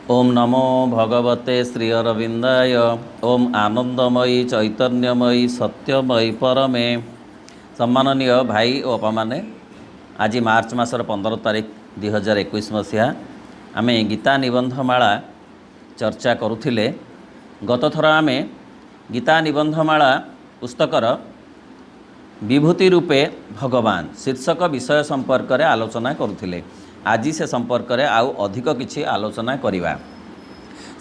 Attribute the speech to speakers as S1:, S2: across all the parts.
S1: ओम नमो भगवते श्री अरविंदाय। ओम आनंदमयी चैतन्यमयी सत्यमयी परमे। सम्माननीय भाई और बापा मैंने आज मार्च मासर 15 तारिख 2021 मसीहा आम गीता निबंधमाला चर्चा करुथिले। गत थर आम गीता निबंधमाला पुस्तकर विभूति रूपे भगवान शीर्षक विषय संपर्क में आलोचना करुथिले। आज से संपर्क में आउ अधिक किछि आलोचना करिवा।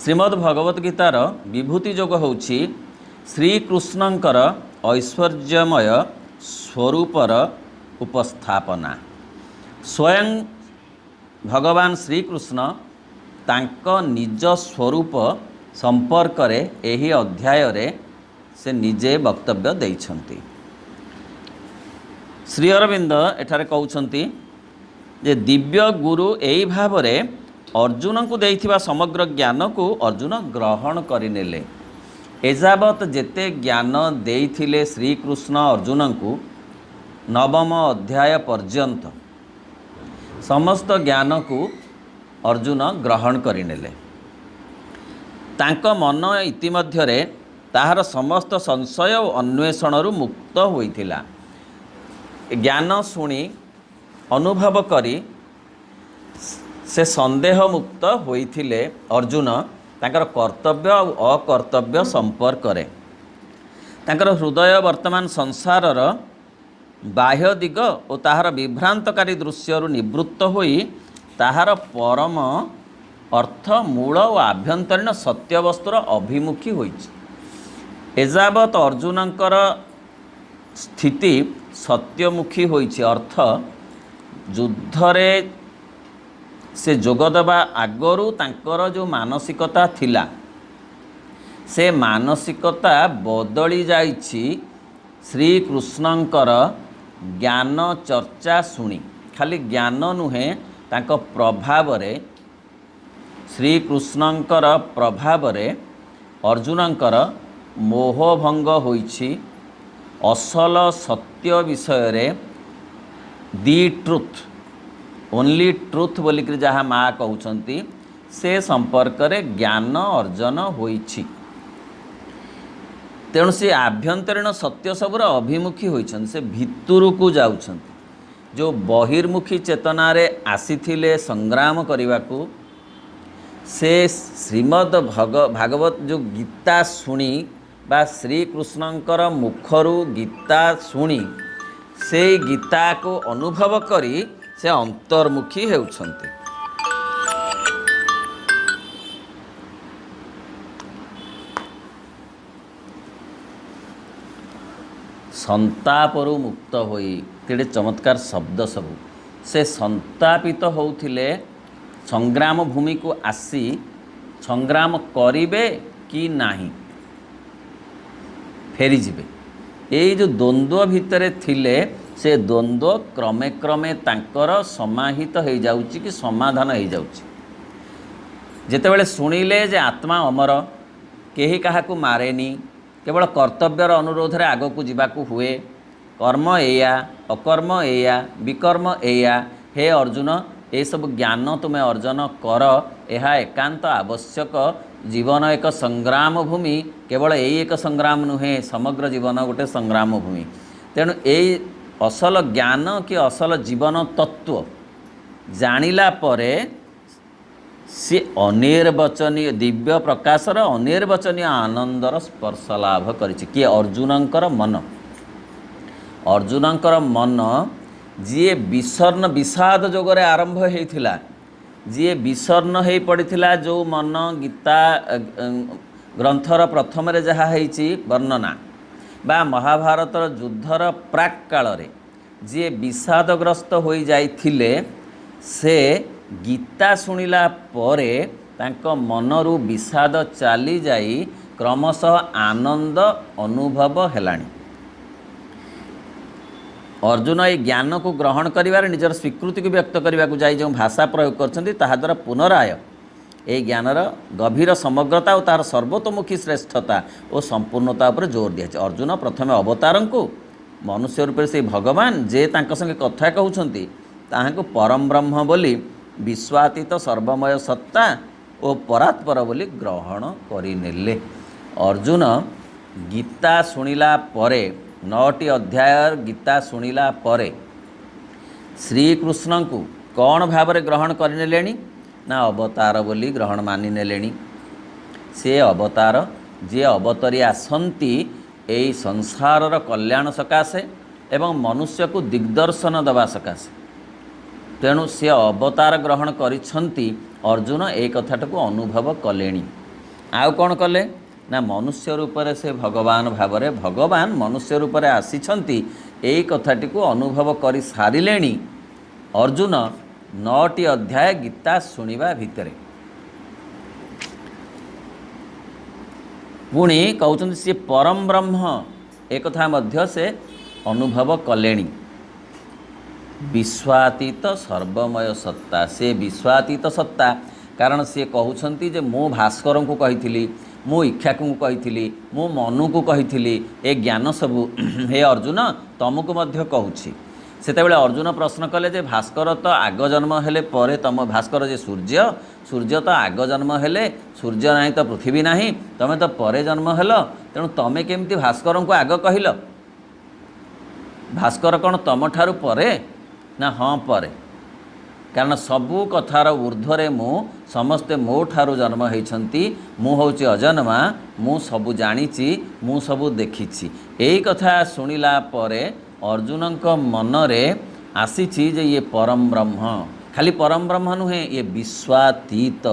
S1: श्रीमद् भगवत गीतार विभूति जोग होछि श्रीकृष्णंकर ऐश्वर्यमय स्वरूपर उपस्थापना। स्वयं भगवान श्रीकृष्ण तांक निज स्वरूप संपर्क रे एही अध्याय रे से निजे वक्तव्य देइछन्ति। श्री अरविंद एठारे कहउछन्ति जे दिव्य गुरु एई भाव रे अर्जुन को देइथिबा समग्र ज्ञान को अर्जुन ग्रहण करिनेले। एजावत जेते ज्ञान देइथिले श्रीकृष्ण अर्जुन को नवम अध्याय पर्यंत समस्त ज्ञान को अर्जुन ग्रहण करिनेले। तांक मन इतिमध्यरे ताहार समस्त संशय और अन्वेषण मुक्त होइथिला। ज्ञान शुणी अनुभव करी से संदेह मुक्त होइथिले अर्जुन तांकर कर्तव्य और अकर्तव्य संपर्क रे। तांकर हृदय वर्तमान संसारर बाह्य दिग और ताहार विभ्रांतकारी दृश्यरु निवृत्त होई ताहार परम अर्थ मूल और आभ्यंतरीण सत्यवस्तुर अभिमुखी होइछि। एजावत अर्जुनंकर स्थिति सत्यमुखी होइछि। अर्थ युद्धरे से जोगदेवा आगरू तांकर जो मानसिकता थिला से मानसिकता बदली जाइछि श्रीकृष्णंकर ज्ञान चर्चा शुणी। खाली ज्ञान नुहे तांको प्रभाव रे श्रीकृष्णंकर प्रभाव रे अर्जुनंकर मोहभंग होइछि। असल सत्य विषय रे दी ट्रुथ ओनली ट्रुथ बोलिक जहाँ माँ कहउछन्ति से संपर्क रे ज्ञान अर्जन होइछि। तेणु से आभ्यंतरीण सत्य सबुर अभिमुखी होइछन्। से भितरु को जाउछन्ति। जो बहिर्मुखी चेतना रे आसीथिले संग्राम करिवाकू से श्रीमद् भागवत जो गीता शुणी बा श्रीकृष्णंकर मुखरू गीता शुणी से गीता को अनुभव करी से अंतर्मुखी हेउछन्ति। संतापरु मुक्त होई केड़े चमत्कार शब्द सबू। से संतापित होउथिले संग्राम भूमि को आसी संग्राम करिवे कि नाही फेरी जिबे। ये जो द्वंद्व भितरे थिले से द्वंद्व क्रमे क्रमे तांकर समाहित हो जाउची कि समाधान हो जाउची। जेतेबेले सुनिले जे आत्मा अमर केही काहाकू मारेनी केवल कर्तव्यर अनुरोध रे आगो को जीवाकू हुए। कर्म एया अकर्म एया विकर्म एया। हे अर्जुन ये सब ज्ञान तुम्हें अर्जन कर। यह एकांत आवश्यक। जीवन एक संग्राम भूमि। केवल यही एक संग्राम नुहे समग्र जीवन गोटे संग्राम भूमि। तेणु यही असल ज्ञान कि असल जीवन तत्व जानिला परे सी अनिर्वचनीय दिव्य प्रकाशर अनिर्वचनीय आनंदर स्पर्श लाभ करिछि। कि अर्जुनंकर मन अर्जुनंकर मन जी विषर्ण विषाद जोगरे आरंभ होइथिला। जी विषर्ण हो पड़िथिला जो मन गीता ग्रंथर प्रथम रे जहा होइछि वर्णना बा महाभारतर युद्धर प्राक काल रे जी विषादग्रस्त हो जाइथिले से गीता शुणिला परे तांक मनरु विषाद चली जाई क्रमशः आनंद अनुभव हेलाणी। अर्जुन ये ज्ञान को ग्रहण करिवार निजर स्वीकृति को व्यक्त करने को जाई जो भाषा प्रयोग करछन्ति ताहा द्वारा पुनराय ये ज्ञानर गभीर समग्रता और तार सर्वतोमुखी श्रेष्ठता और संपूर्णता पर जोर दिया। अर्जुन प्रथम अवतार को मनुष्य रूप से भगवान जे तांक संगे कथा कहउछन्ति ताहाको परम ब्रह्म बोली विश्वातीत सर्वमय सत्ता ଓ ପରାତ୍ପର ବୋଲି ଗ୍ରହଣ କରିନେଲେ। ଅର୍ଜୁନ ଗୀତା ଶୁଣିଲା ପରେ 9ଟି ଅଧ୍ୟାୟ ଗୀତା ଶୁଣିଲା ପରେ ଶ୍ରୀକୃଷ୍ଣଙ୍କୁ କ'ଣ ଭାବରେ ଗ୍ରହଣ କରିନେଲେଣି ନା ଅବତାର ବୋଲି ଗ୍ରହଣ ମାନିନେଲେଣି। ସେ ଅବତାର ଯିଏ ଅବତରି ଆସନ୍ତି ଏଇ ସଂସାରର କଲ୍ୟାଣ ସକାଶେ ଏବଂ ମନୁଷ୍ୟକୁ ଦିଗ୍ଦର୍ଶନ ଦେବା ସକାଶେ। ତେଣୁ ସେ ଅବତାର ଗ୍ରହଣ କରିଛନ୍ତି। ଅର୍ଜୁନ ଏ କଥାଟାକୁ ଅନୁଭବ କଲେଣି। ଆଉ କ'ଣ କଲେ ନା ମନୁଷ୍ୟ ରୂପରେ ସେ ଭଗବାନ ଭାବରେ ଭଗବାନ ମନୁଷ୍ୟ ରୂପରେ ଆସିଛନ୍ତି ଏଇ କଥାଟିକୁ ଅନୁଭବ କରି ସାରିଲେଣି ଅର୍ଜୁନ 9ଟି ଅଧ୍ୟାୟ ଗୀତା ଶୁଣିବା ଭିତରେ। ପୁଣି କହୁଛନ୍ତି ସିଏ ପରମ ବ୍ରହ୍ମ ଏକଥା ମଧ୍ୟ ସେ ଅନୁଭବ କଲେଣି। ବିଶ୍ୱାତୀତ ସର୍ବମୟ ସତ୍ତା, ସେ ବିଶ୍ୱାତୀତ ସତ୍ତା। କାରଣ ସିଏ କହୁଛନ୍ତି ଯେ ମୁଁ ଭାସ୍କରଙ୍କୁ କହିଥିଲି, ମୁଁ ଇକ୍ଷାକୁଙ୍କୁ କହିଥିଲି, ମୁଁ ମନୁକୁ କହିଥିଲି ଏ ଜ୍ଞାନ ସବୁ ହେ ଅର୍ଜୁନ ତମକୁ ମଧ୍ୟ କହୁଛି। ସେତେବେଳେ ଅର୍ଜୁନ ପ୍ରଶ୍ନ କଲେ ଯେ ଭାସ୍କର ତ ଆଗ ଜନ୍ମ ହେଲେ ପରେ ତମ ଭାସ୍କର ଯେ ସୂର୍ଯ୍ୟ ତ ଆଗ ଜନ୍ମ ହେଲେ, ସୂର୍ଯ୍ୟ ନାହିଁ ତ ପୃଥିବୀ ନାହିଁ, ତମେ ତ ପରେ ଜନ୍ମ ହେଲ, ତେଣୁ ତମେ କେମିତି ଭାସ୍କରଙ୍କୁ ଆଗ କହିଲ? ଭାସ୍କର କ'ଣ ତମଠାରୁ ପରେ? ନା ହଁ ପରେ। କାରଣ ସବୁ କଥାର ଊର୍ଦ୍ଧ୍ୱରେ ମୁଁ, ସମସ୍ତେ ମୋ ଠାରୁ ଜନ୍ମ ହେଇଛନ୍ତି, ମୁଁ ହେଉଛି ଅଜନ୍ମା, ମୁଁ ସବୁ ଜାଣିଛି, ମୁଁ ସବୁ ଦେଖିଛି। ଏଇ କଥା ଶୁଣିଲା ପରେ ଅର୍ଜୁନଙ୍କ ମନରେ ଆସିଛି ଯେ ଇଏ ପରମ ବ୍ରହ୍ମ। ଖାଲି ପରମ ବ୍ରହ୍ମ ନୁହେଁ, ଇଏ ବିଶ୍ୱାତୀତ,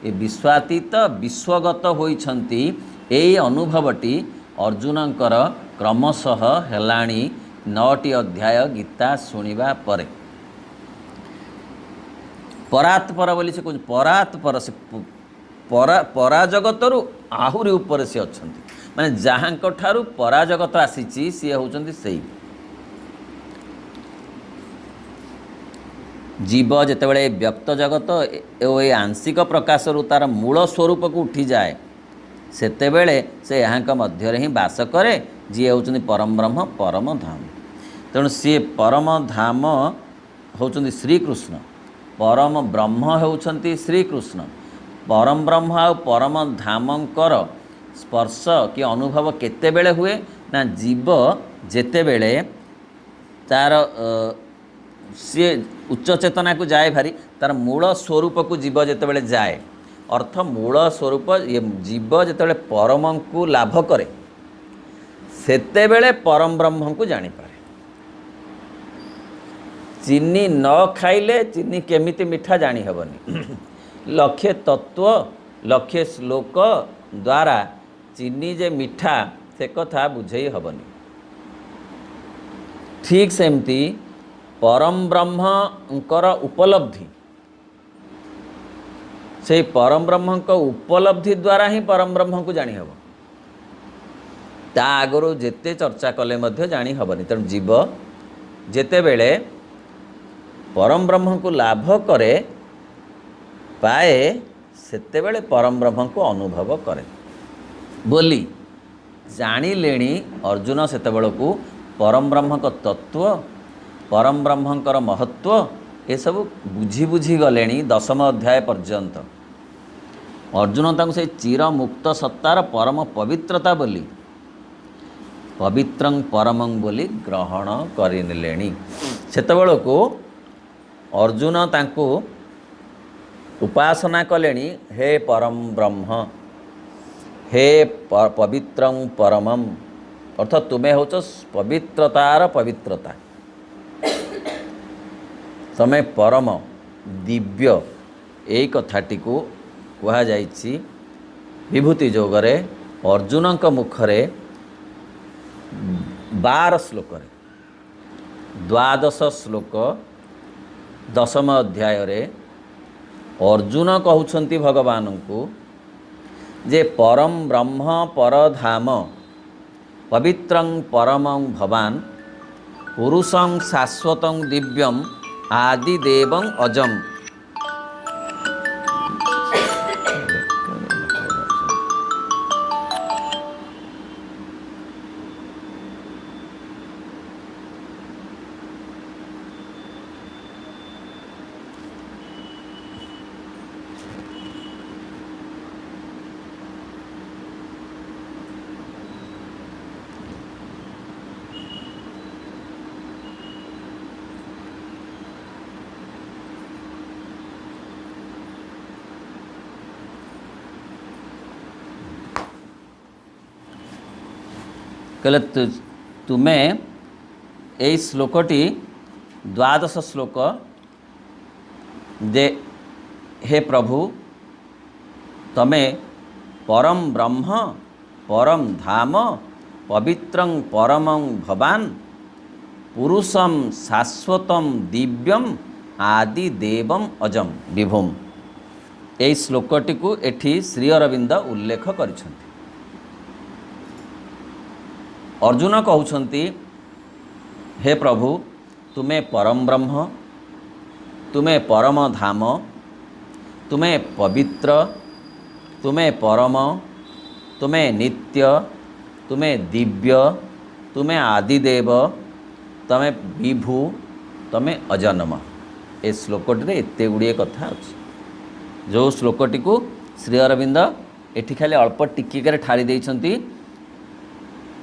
S1: ଏ ବିଶ୍ୱାତୀତ ବିଶ୍ୱଗତ ହୋଇଛନ୍ତି। ଏଇ ଅନୁଭବଟି ଅର୍ଜୁନଙ୍କର କ୍ରମଶଃ ହେଲାଣି 9ଟି ଅଧ୍ୟାୟ ଗୀତା ଶୁଣିବା ପରେ। ପରାତ୍ପର ବୋଲି ସେ କହୁଛି, ପରାତ୍ପର ସେ ପରାଜଗତରୁ ଆହୁରି ଉପରେ ସେ ଅଛନ୍ତି। ମାନେ ଯାହାଙ୍କ ଠାରୁ ପରାଜଗତ ଆସିଛି ସିଏ ହେଉଛନ୍ତି ସେଇ। ଜୀବ ଯେତେବେଳେ ବ୍ୟକ୍ତ ଜଗତ ଓ ଏ ଆଂଶିକ ପ୍ରକାଶରୁ ତା'ର ମୂଳ ସ୍ୱରୂପକୁ ଉଠିଯାଏ ସେତେବେଳେ ସେ ଏହାଙ୍କ ମଧ୍ୟରେ ହିଁ ବାସ କରେ, ଯିଏ ହେଉଛନ୍ତି ପରମ ବ୍ରହ୍ମ, ପରମ ଧାମ। ତେଣୁ ସିଏ ପରମ ଧାମ ହେଉଛନ୍ତି ଶ୍ରୀକୃଷ୍ଣ, ପରମ ବ୍ରହ୍ମ ହେଉଛନ୍ତି ଶ୍ରୀକୃଷ୍ଣ। ପରମ ବ୍ରହ୍ମ ଆଉ ପରମ ଧାମଙ୍କର ସ୍ପର୍ଶ କି ଅନୁଭବ କେତେବେଳେ ହୁଏ ନା ଜୀବ ଯେତେବେଳେ ତା'ର ସିଏ ଉଚ୍ଚ ଚେତନାକୁ ଯାଏ ଭାରି, ତା'ର ମୂଳ ସ୍ୱରୂପକୁ ଜୀବ ଯେତେବେଳେ ଯାଏ, ଅର୍ଥ ମୂଳ ସ୍ୱରୂପ ଜୀବ ଯେତେବେଳେ ପରମଙ୍କୁ ଲାଭ କରେ ସେତେବେଳେ ପରମ ବ୍ରହ୍ମଙ୍କୁ ଜାଣିପାରେ। ଚିନି ନ ଖାଇଲେ ଚିନି କେମିତି ମିଠା ଜାଣି ହେବନି। ଲକ୍ଷେ ତତ୍ତ୍ୱ ଲକ୍ଷେ ଶ୍ଲୋକ ଦ୍ୱାରା ଚିନି ଯେ ମିଠା ସେ କଥା ବୁଝେଇ ହେବନି। ଠିକ୍ ସେମିତି ପରମ ବ୍ରହ୍ମଙ୍କର ଉପଲବ୍ଧି, ସେଇ ପରମ ବ୍ରହ୍ମଙ୍କ ଉପଲବ୍ଧି ଦ୍ୱାରା ହିଁ ପରମ ବ୍ରହ୍ମକୁ ଜାଣି ହେବ। ତା ଆଗରୁ ଯେତେ ଚର୍ଚ୍ଚା କଲେ ମଧ୍ୟ ଜାଣି ହେବନି। ତେଣୁ ଜୀବ ଯେତେବେଳେ ପରମ ବ୍ରହ୍ମଙ୍କୁ ଲାଭ କରେ ପାଏ ସେତେବେଳେ ପରମ ବ୍ରହ୍ମଙ୍କୁ ଅନୁଭବ କରେ ବୋଲି ଜାଣିଲେଣି ଅର୍ଜୁନ। ସେତେବେଳକୁ ପରମ ବ୍ରହ୍ମଙ୍କ ତତ୍ତ୍ୱ, ପରମ ବ୍ରହ୍ମଙ୍କର ମହତ୍ତ୍ୱ ଏସବୁ ବୁଝି ଗଲେଣି 10ମ ଅଧ୍ୟାୟ ପର୍ଯ୍ୟନ୍ତ। ଅର୍ଜୁନ ତାଙ୍କୁ ସେଇ ଚିରମୁକ୍ତ ସତ୍ତାର ପରମ ପବିତ୍ରତା ବୋଲି, ପବିତ୍ରଂ ପରମଂ ବୋଲି ଗ୍ରହଣ କରିନେଲେଣି। ସେତେବେଳକୁ ଅର୍ଜୁନ ତାଙ୍କୁ ଉପାସନା କଲେଣି, ହେ ପରମ ବ୍ରହ୍ମ, ହେ ପବିତ୍ରଂ ପରମମ୍, ଅର୍ଥାତ୍ ତୁମେ ହେଉଛ ପବିତ୍ରତାର ପବିତ୍ରତା, ତମେ ପରମ ଦିବ୍ୟ। ଏଇ କଥାଟିକୁ କୁହାଯାଇଛି ବିଭୂତି ଯୋଗରେ ଅର୍ଜୁନଙ୍କ ମୁଖରେ 12 ଶ୍ଲୋକରେ, 12 ଶ୍ଲୋକ 10ମ ଅଧ୍ୟାୟରେ ଅର୍ଜୁନ କହୁଛନ୍ତି ଭଗବାନଙ୍କୁ ଯେ ପରମ ବ୍ରହ୍ମ ପରଧାମ ପବିତ୍ରଂ ପରମଂ ଭବାନ ପୁରୁଷଂ ଶାଶ୍ୱତଂ ଦିବ୍ୟଂ ଆଦିଦେବଂ ଅଜମ୍। कहले तुमे यही श्लोकटी द्वादश श्लोक जे हे प्रभु तमे परम ब्रह्म परम धाम पवित्रं परमं भवान पुरुषम शाश्वतम दिव्यम आदि देवम अजम विभुम। यही श्लोकटी को एठी श्री अरविंद उल्लेख करिसेंति। अर्जुन कहउछंती हे प्रभु तुमे परम ब्रह्म तुमे परम धाम तुमे पवित्र तुमे परम तुमे नित्य तुमे दिव्य तुमे आदिदेव तमे विभु तमे अजन्म। ए श्लोकटी एते गुड़िए कथा अच्छी जो श्लोकटी को श्री अरविंद एठी खाली अल्प टिकिकर ठारी देइछंती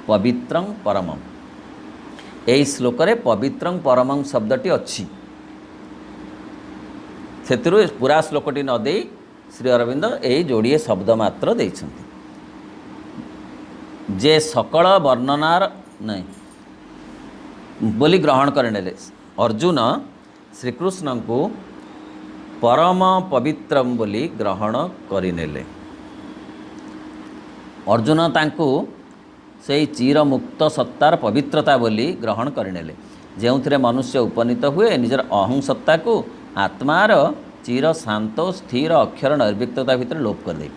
S1: पवित्रं परमं। यही श्लोक रे पवित्रं परमं शब्दटी अच्छी से पूरा श्लोकटी न दे श्री अरविंद यही जोड़िए शब्द मात्र देइछंती जे सकल वर्णनार नहीं बोली ग्रहण करने अर्जुन श्रीकृष्ण को परम पवित्रम बोली ग्रहण करनेले। अर्जुन तांको से चिर मुक्त सत्तार पवित्रता बोली ग्रहण करनेले जो थे मनुष्य उपनीत हुए निजर अहं सत्ता को आत्मार चिर शांत स्थिर अक्षर निर्विक्तता भितर लोप कर दे।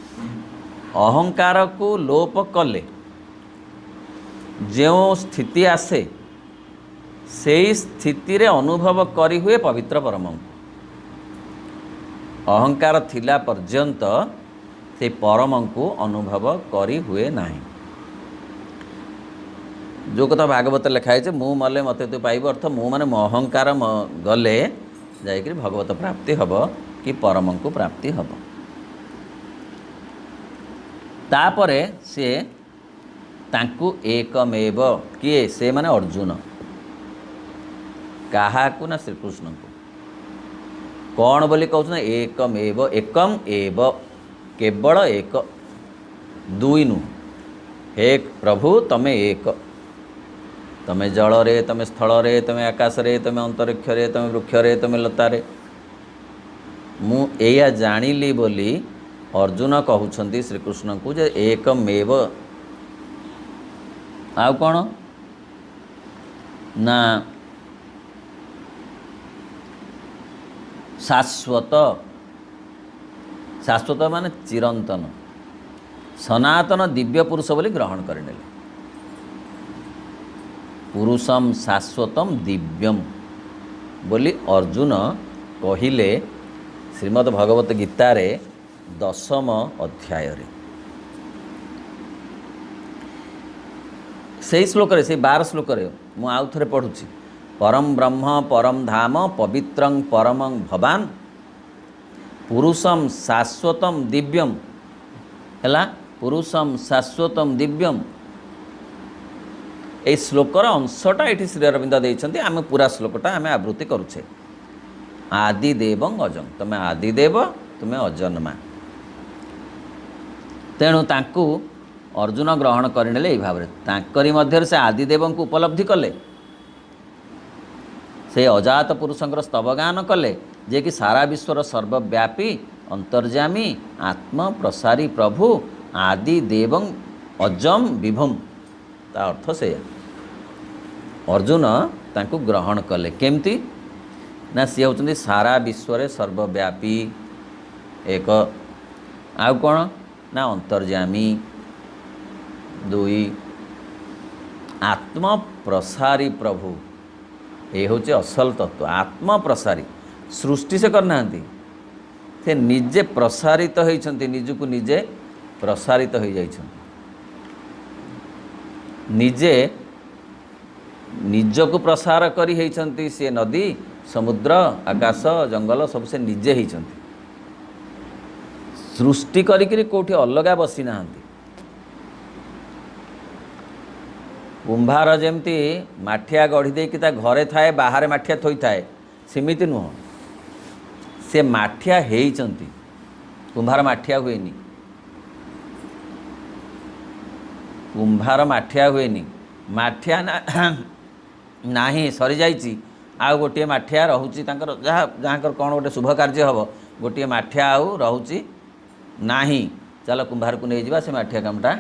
S1: अहंकार को लोप कले जो स्थिति आसे से स्थिति रे अनुभव करी हुए पवित्र परम। अहंकार थिला पर्यंत से परम को अनुभव करी हुए नहीं। जो कथा भागवत लिखाई है मु मले मते तु पाइब अर्थ मु माने अहंकार गले जाइकरी भगवत प्राप्ति हब कि परम को प्राप्ति हब। तापरे से तांकु एकमेव किए से माने अर्जुन कहा को ना श्रीकृष्ण को कौन बोली कहते एकमेव एकम एव केवल एक दुई नु एक प्रभु तमे एक तमे जल रे तमे स्थल रे तमे आकाश रे तमे अंतरिक्ष रे तमे वृक्ष रे तमे लता रे मु एया जानिली बोली अर्जुन कहउछंती श्रीकृष्ण को जे एकमेव आउ कौन ना शाश्वत शाश्वत माने चिरंतन सनातन दिव्य पुरुष बोली ग्रहण करने पुरुषम शाश्वतम दिव्यम बोली अर्जुन कहिले श्रीमद् भगवत गीता रे 10म अध्याय रे से श्लोक रे से 12 श्लोक रे मु आउ थरे पढुची परम ब्रह्म परम धाम पवित्रं परमं भवान पुरुषम शाश्वतम दिव्यम हैला पुरुषम शाश्वतम दिव्यम। ए श्लोकर अंशटा ये श्री अरविंद देइछन्ति आमे पूरा श्लोकटा आमे आवृत्ति करुछे आदिदेवं अजं तमे आदिदेव तुमे अजन्मा। तेणु तांकु अर्जुन ग्रहण करनेले एई भाव तांकरी मध्य से आदिदेवं को उपलब्धि कले से अजात पुरुषंकर स्तवगान कले जे कि सारा विश्वर सर्वव्यापी अंतर्जामी आत्म प्रसारी प्रभु आदि देवं अजम विभुम ता अर्थ से अर्जुन तांकु ग्रहण कले केमती ना सी होचंदी सारा विश्व सर्वव्यापी एक आउ कौन ना अंतर्जामी दुई आत्म प्रसारी प्रभु ये हूँ असल तत्व आत्म प्रसारी सृष्टि से करना से निजे प्रसारित होती निजको निजे प्रसारित हो जाइछन्ति निजे निजको प्रसार करी होइछन्ति से नदी समुद्र आकाश जंगल सब से निजे होइछन्ति सृष्टि करिकरी कोठी अलगा बसी नाहंती। कुंभार जेमती माठिया गढ़ी देकी ता घरे थाए बाहर माठिया थोई थाए सेमिति नुह से माठिया हेइचन्ति कुंभार माठिया हुएनी कुंभार माठिया हुएनी ମାଠିଆ ନାହିଁ ସରିଯାଇଛି, ଆଉ ଗୋଟିଏ ମାଠିଆ ରହୁଛି ତାଙ୍କର, ଯାହାଙ୍କର କ'ଣ ଗୋଟେ ଶୁଭ କାର୍ଯ୍ୟ ହେବ, ଗୋଟିଏ ମାଠିଆ ଆଉ ରହୁଛି ନାହିଁ, ଚାଲ କୁମ୍ଭାରକୁ ନେଇଯିବା, ସେ ମାଠିଆ କାମଟା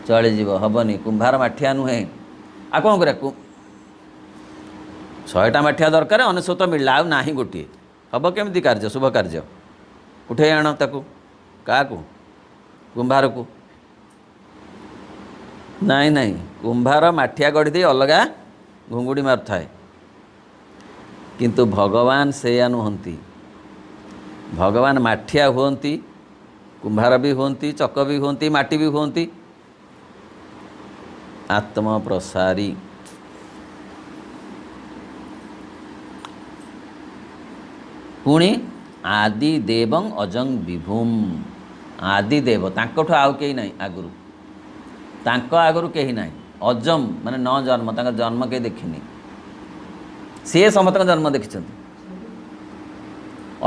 S1: ଚଳିଯିବ। ହେବନି, କୁମ୍ଭାର ମାଠିଆ ନୁହେଁ। ଆଉ କ'ଣ କରିବା, 100ଟା ମାଠିଆ ଦରକାର, 99 ମିଳିଲା, ଆଉ ନାହିଁ ଗୋଟିଏ, ହେବ କେମିତି କାର୍ଯ୍ୟ, ଶୁଭ କାର୍ଯ୍ୟ? ଉଠେଇ ଆଣ ତାକୁ। କାହାକୁ? କୁମ୍ଭାରକୁ। ନାଇଁ ନାଇଁ, କୁମ୍ଭାର ମାଠିଆ ଗଢ଼ି ଦେଇ ଅଲଗା ଘୁଙ୍ଗୁଡ଼ି ମାରୁଥାଏ, କିନ୍ତୁ ଭଗବାନ ସେଇଆ ନୁହନ୍ତି। ଭଗବାନ ମାଠିଆ ହୁଅନ୍ତି, କୁମ୍ଭାର ବି ହୁଅନ୍ତି, ଚକ ବି ହୁଅନ୍ତି, ମାଟି ବି ହୁଅନ୍ତି, ଆତ୍ମପ୍ରସାରୀ। ପୁଣି ଆଦି ଦେବଂ ଅଜଂ ବିଭୁମ୍, ଆଦି ଦେବ, ତାଙ୍କଠୁ ଆଉ କେହି ନାହିଁ ଆଗରୁ, ତାଙ୍କ ଆଗରୁ କେହି ନାହିଁ। ଅଜମ୍ ମାନେ ନ ଜନ୍ମ, ତାଙ୍କର ଜନ୍ମ କେହି ଦେଖିନି, ସିଏ ସମସ୍ତଙ୍କ ଜନ୍ମ ଦେଖିଛନ୍ତି।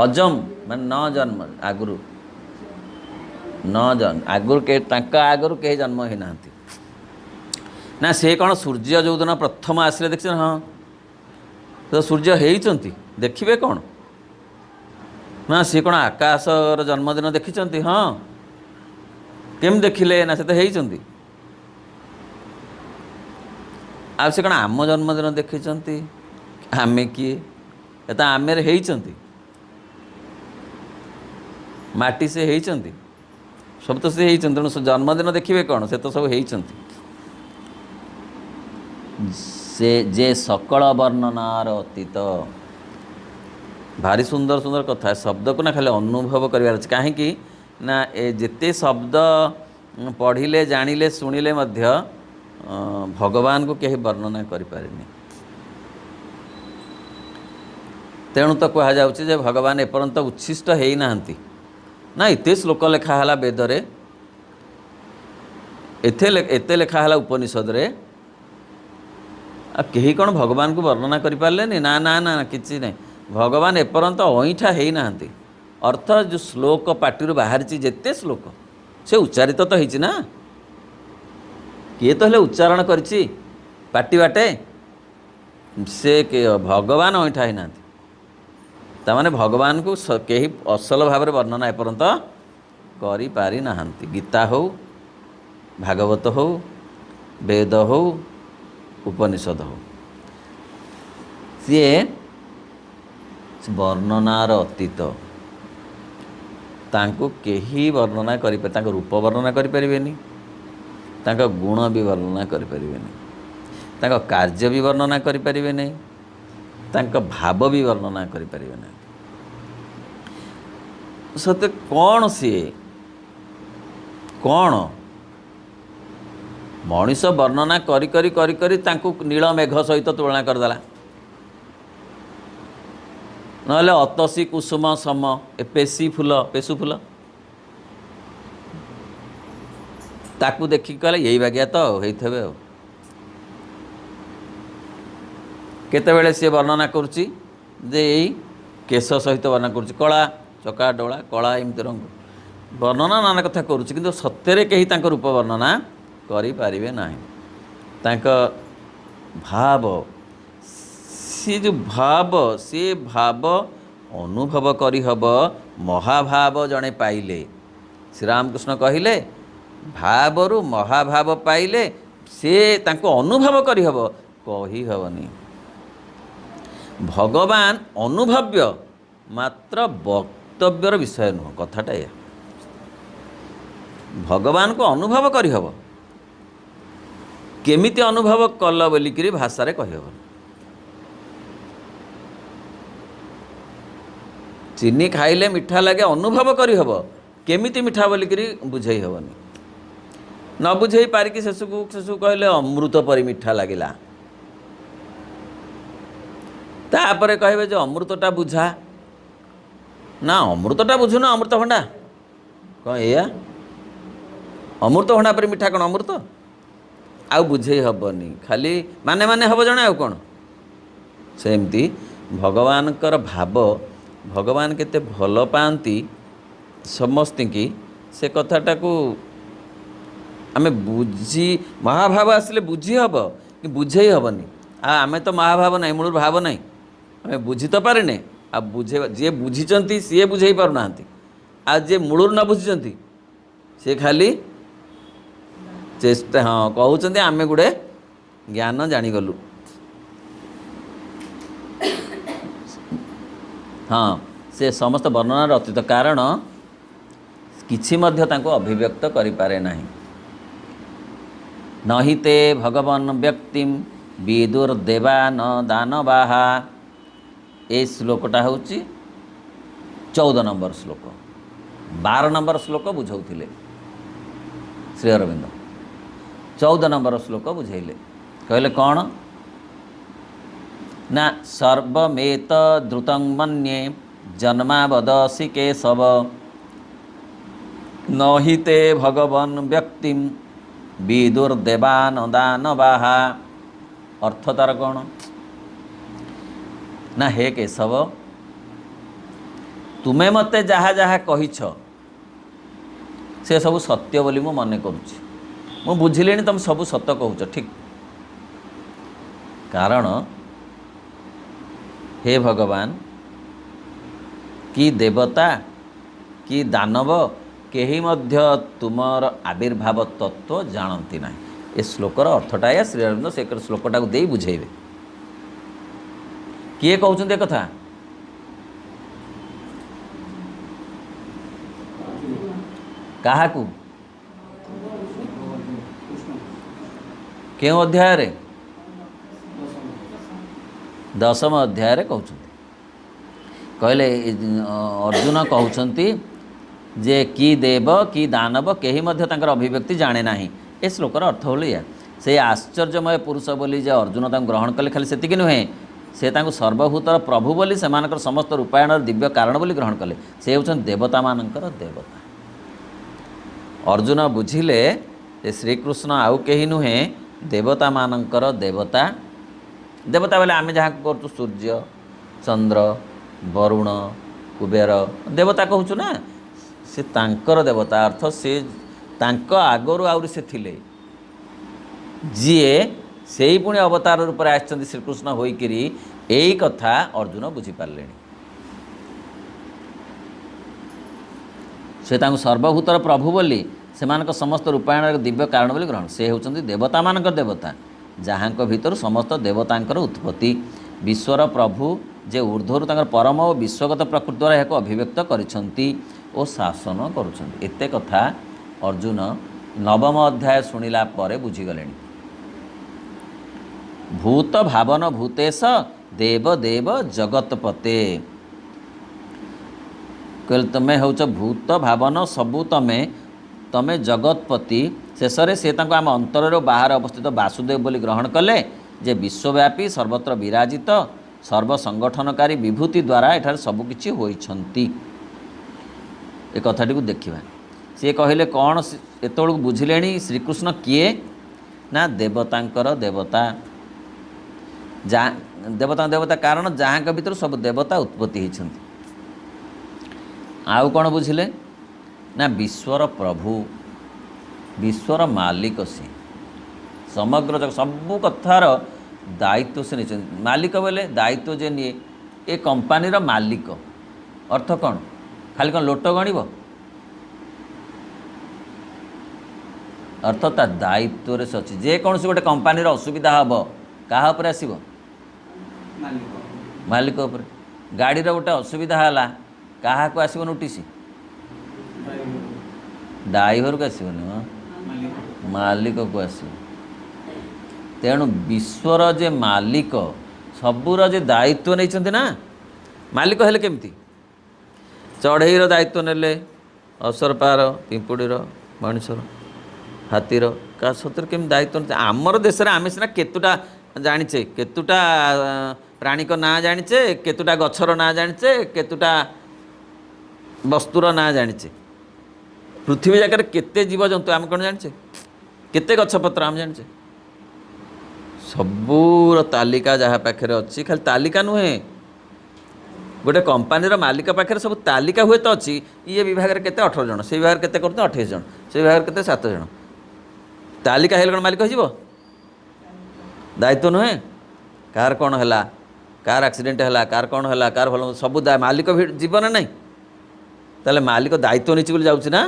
S1: ଅଜମ୍ ମାନେ ନ ଜନ୍ମ, ଆଗରୁ ନ ଜନ୍ମ, ଆଗରୁ ତାଙ୍କ ଆଗରୁ କେହି ଜନ୍ମ ହେଇନାହାନ୍ତି। ନା ସେ କ'ଣ ସୂର୍ଯ୍ୟ ଯେଉଁଦିନ ପ୍ରଥମ ଆସିଲେ ଦେଖିଛନ୍ତି? ହଁ, ତ ସୂର୍ଯ୍ୟ ହେଇଛନ୍ତି, ଦେଖିବେ କ'ଣ? ନା ସିଏ କ'ଣ ଆକାଶର ଜନ୍ମଦିନ ଦେଖିଛନ୍ତି? ହଁ, କେମିତି ଦେଖିଲେ? ନା ସେ ତ ହେଇଛନ୍ତି। ଆଉ ସେ କ'ଣ ଆମ ଜନ୍ମଦିନ ଦେଖିଛନ୍ତି? ଆମେ କିଏ? ଏ ତ ଆମେରେ ହେଇଛନ୍ତି, ମାଟି ସେ ହେଇଛନ୍ତି, ସବୁ ତ ସେ ହେଇଛନ୍ତି, ତେଣୁ ଜନ୍ମଦିନ ଦେଖିବେ କ'ଣ? ସେ ତ ସବୁ ହେଇଛନ୍ତି। ସେ ଯେ ସକଳ ବର୍ଣ୍ଣନାର ଅତୀତ। ଭାରି ସୁନ୍ଦର ସୁନ୍ଦର କଥା, ଶବ୍ଦକୁ ନା ଖାଲି ଅନୁଭବ କରିବାର ଅଛି। କାହିଁକି ନା ଏ ଯେତେ ଶବ୍ଦ ପଢ଼ିଲେ, ଜାଣିଲେ, ଶୁଣିଲେ ମଧ୍ୟ ଭଗବାନଙ୍କୁ କେହି ବର୍ଣ୍ଣନା କରିପାରିନି। ତେଣୁ ତ କୁହାଯାଉଛି ଯେ ଭଗବାନ ଏପର୍ଯ୍ୟନ୍ତ ଉଚ୍ଛିଷ୍ଟ ହେଇନାହାନ୍ତି। ନା ଏତେ ଶ୍ଲୋକ ଲେଖା ହେଲା ବେଦରେ, ଏତେ ଲେଖା ହେଲା ଉପନିଷଦରେ, ଆଉ କେହି କ'ଣ ଭଗବାନଙ୍କୁ ବର୍ଣ୍ଣନା କରିପାରିଲେନି? ନା ନା ନା, କିଛି ନାହିଁ। ଭଗବାନ ଏପର୍ଯ୍ୟନ୍ତ ଅଇଁଠା ହେଇନାହାନ୍ତି। ଅର୍ଥ ଯେଉଁ ଶ୍ଲୋକ ପାଟିରୁ ବାହାରିଛି, ଯେତେ ଶ୍ଲୋକ ସେ ଉଚ୍ଚାରିତ ତ ହେଇଛି ନା, କିଏ ତ ହେଲେ ଉଚ୍ଚାରଣ କରିଛି ପାଟି ବାଟେ, ସେ ଭଗବାନ ଅଇଁଠା ହେଇନାହାନ୍ତି। ତାମାନେ ଭଗବାନଙ୍କୁ କେହି ଅସଲ ଭାବରେ ବର୍ଣ୍ଣନା ଏପର୍ଯ୍ୟନ୍ତ କରିପାରି ନାହାନ୍ତି। ଗୀତା ହଉ, ଭାଗବତ ହଉ, ବେଦ ହଉ, ଉପନିଷଦ ହଉ, ସିଏ ବର୍ଣ୍ଣନାର ଅତୀତ। ତାଙ୍କୁ କେହି ବର୍ଣ୍ଣନା କରିପାରିବେ, ତାଙ୍କ ରୂପ ବର୍ଣ୍ଣନା କରିପାରିବେନି, ତାଙ୍କ ଗୁଣ ବି ବର୍ଣ୍ଣନା କରିପାରିବେନି, ତାଙ୍କ କାର୍ଯ୍ୟ ବି ବର୍ଣ୍ଣନା କରିପାରିବେ ନାହିଁ, ତାଙ୍କ ଭାବ ବି ବର୍ଣ୍ଣନା କରିପାରିବେ ନାହିଁ। ସତେ କ'ଣ ସିଏ? କ'ଣ ମଣିଷ ବର୍ଣ୍ଣନା କରି କରି କରି କରି ତାଙ୍କୁ ନୀଳ ମେଘ ସହିତ ତୁଳନା କରିଦେଲା। ନହେଲେ ଅତସୀ କୁସୁମ ସମ, ଏ ପେଶୁ ଫୁଲ, ତାକୁ ଦେଖିକି କହିଲେ ଏଇ ବାଗିଆ ତ ହେଇଥିବେ। ଆଉ କେତେବେଳେ ସିଏ ବର୍ଣ୍ଣନା କରୁଛି ଯେ ଏଇ କେଶ ସହିତ ବର୍ଣ୍ଣନା କରୁଛି, କଳା ଚକା ଡୋଳା, କଳା ଏମିତି ରଙ୍ଗ, ବର୍ଣ୍ଣନା ନାନା କଥା କରୁଛି, କିନ୍ତୁ ସତ୍ୟରେ କେହି ତାଙ୍କ ରୂପ ବର୍ଣ୍ଣନା କରିପାରିବେ ନାହିଁ। ତାଙ୍କ ଭାବ, ସେ ଯେଉଁ ଭାବ, ସେ ଭାବ ଅନୁଭବ କରିହେବ। ମହାଭାବ ଜଣେ ପାଇଲେ, ଶ୍ରୀରାମକୃଷ୍ଣ କହିଲେ, ଭାବରୁ ମହାଭାବ ପାଇଲେ ସେ ତାଙ୍କୁ ଅନୁଭବ କରିହେବ, କହିହେବନି। ଭଗବାନ ଅନୁଭବ୍ୟ, ମାତ୍ର ବକ୍ତବ୍ୟର ବିଷୟ ନୁହଁ। କଥାଟା ଏଇଆ, ଭଗବାନଙ୍କୁ ଅନୁଭବ କରିହେବ, କେମିତି ଅନୁଭବ କଲ ବୋଲିକିରି ଭାଷାରେ କହିହେବନି। ଚିନି ଖାଇଲେ ମିଠା ଲାଗେ, ଅନୁଭବ କରିହେବ, କେମିତି ମିଠା ବୋଲିକିରି ବୁଝେଇ ହେବନି। ନ ବୁଝେଇ ପାରିକି ଶେଷକୁ କହିଲେ ଅମୃତ ପରି ମିଠା ଲାଗିଲା, ତାପରେ କହିବେ ଯେ ଅମୃତଟା ବୁଝା। ନା ଅମୃତଟା ବୁଝୁନ, ଅମୃତଭଣ୍ଡା କ'ଣ ଏଇଆ? ଅମୃତଭଣ୍ଡା ପରି ମିଠା କ'ଣ ଅମୃତ? ଆଉ ବୁଝେଇ ହେବନି, ଖାଲି ମାନେ ହେବ ଜଣେ, ଆଉ କ'ଣ? ସେମିତି ଭଗବାନଙ୍କର ଭାବ, ଭଗବାନ କେତେ ଭଲ ପାଆନ୍ତି ସମସ୍ତିଙ୍କି, ସେ କଥାଟାକୁ आमे बुझी महाभाव आसिले बुझी हम कि बुझे हेनी आमे तो महाभाव ना मूल भाव ना आमे बुझी तो पारे आ बुझे जी बुझी सी बुझे पारना आ जे मूल न बुझी सी खाली चेष्टा हाँ कहते आमे गुड़े ज्ञान जाणीगलु हाँ से समस्त वर्णनार अतीत कारण किछि मध्य तांको अभिव्यक्त करि पारे नाही नहि ते भगवान व्यक्तिम विदुर्देवा न दानवाहा। ए श्लोकटा होची 14 नंबर श्लोक। 12 नंबर श्लोक बुझाउथिले श्री अरविंद 14 नंबर श्लोक बुझेले कहले कौन ना सर्वमेत द्रुतं मन्ये जन्मावदसि केशव नहि ते भगवान व्यक्तिम विदुर्देवान दानवाहा। अर्थ तार कौन ना हे केशव तुमे मते जहाँ जहाँ कहिछ से सब सत्य बोली मु मने करुछि मु बुझिलेनी तुम सब सत्य कहूच ठीक कारण हे भगवान कि देवता कि दानव केही मध्य तुमर आविर्भाव तत्व जानती ना। ए श्लोकर अर्थटा या श्री अरविंद से श्लोकटा को दे बुझेबे किए कहउछन कथा काहाकू केउ अध्याय रे 10म अध्याय रे कहउछन कहले अर्जुन कहउछंती जे कि देव कि दानव केही मध्य तांकर अभिव्यक्ति जाने नाही। ए श्लोकर अर्थ होलिया से आश्चर्यमय पुरुष बोली जे अर्जुन तांको ग्रहण कले खाली सेतिक नुहे से तांको सर्वभूतर प्रभु बोली सेमानकर समस्त रूपायण दिव्य कारण बोली ग्रहण कले से होउछन देवता मानकर देवता। अर्जुन बुझिले जे श्रीकृष्ण आउ केही नुहे देवता मानकर देवता। देवता बोले आमे जहाँ करतु सूर्य चंद्र वरुण कुबेर देवता कहूँ ना से तांकर देवता अर्थ से तांको आगरू आउरी से थिले जीए से ही पुणी अवतार रूप में आछंती श्रीकृष्ण होइकिरी एई कथा अर्जुन बुझी पारलेनी। से तांको सर्वभूतर प्रभु बोली सेमानक समस्त रूपायण दिव्य कारण बोली ग्रहण से होउछंती देवता मानकर देवता जहाँ भीतर समस्त देवतांकर उत्पत्ति विश्वर प्रभु जे ऊर्ध्वर तांकर परम और विश्वगत प्रकृति द्वारा यह अभिव्यक्त करिसंती और शासन करुछंती। एते कथा अर्जुन 9म अध्याय शुणिला परे बुझीगले। भूत भावन भूतेश देव देव जगतपते कहले तमें होच भूत भावन सबू तमें जगतपति शेषे से आम अंतर बाहर अवस्थित वासुदेव बोली ग्रहण कले जे विश्वव्यापी सर्वत्र विराजित सर्वसंगठनकारी विभूति द्वारा एठार सबकिछि होइछंती। ए कथाटी को देखिबा सी कहले कौन एतोळु बुझिलेनी श्रीकृष्ण किए ना देवतांकर देवता देवता देवता कारण जहाँ के भीतर सब देवता उत्पत्ति होइछंती। आउ कौन बुझिले ना विश्वर प्रभु विश्वर मालिक से समग्र जगत सबू कथार दायित्व से नहीं मालिक बोले दायित्व जे निए ए कंपानीर मालिक अर्थ कौन खाली कौन लोट गणिब अर्थ ता दायित्व से अच्छी जेकोसी गोटे कंपानीर असुविधा हम क्या आसब मालिक उपर गाड़ी गोटे असुविधा है क्या आसब नोटिस ड्राइवर को आसबनी मालिक को आसब तेणु विश्वर जे मालिक सबूर जे दायित्व नहीं ना मालिक हेले केमती चढ़ईर दायित्व नेले असरपार पिंपुड़ीर मनुष्यर हाथीर का सतर केम दायित्व आमर देश आम सीना केतुटा जाचे केतुटा प्राणी ना जाचे केतुटा गछर ना जाचे केतुटा वस्तुर ना जाचे पृथ्वी जगह केते जीव जंतु आम कौन जाचे केते गछपत्र आम जाचे सबूर तालिका जहाँ पाखे अच्छी खाली तालिका नुहे गोटे कंपानीर मालिक पाखे सब तालिका हुए तो अच्छी ये विभाग में केते 18 जन से विभाग केते करते 28 जन से विभाग केते 7 जन तालिका हेल्ले कौन मालिक हो दायित्व नुहे कार कौन है कार एक्सीडेंट है कार कौन है कार भल सब मालिक जीव ना नहीं ताले मालिक दायित्व नहीं बोली जाऊँ ना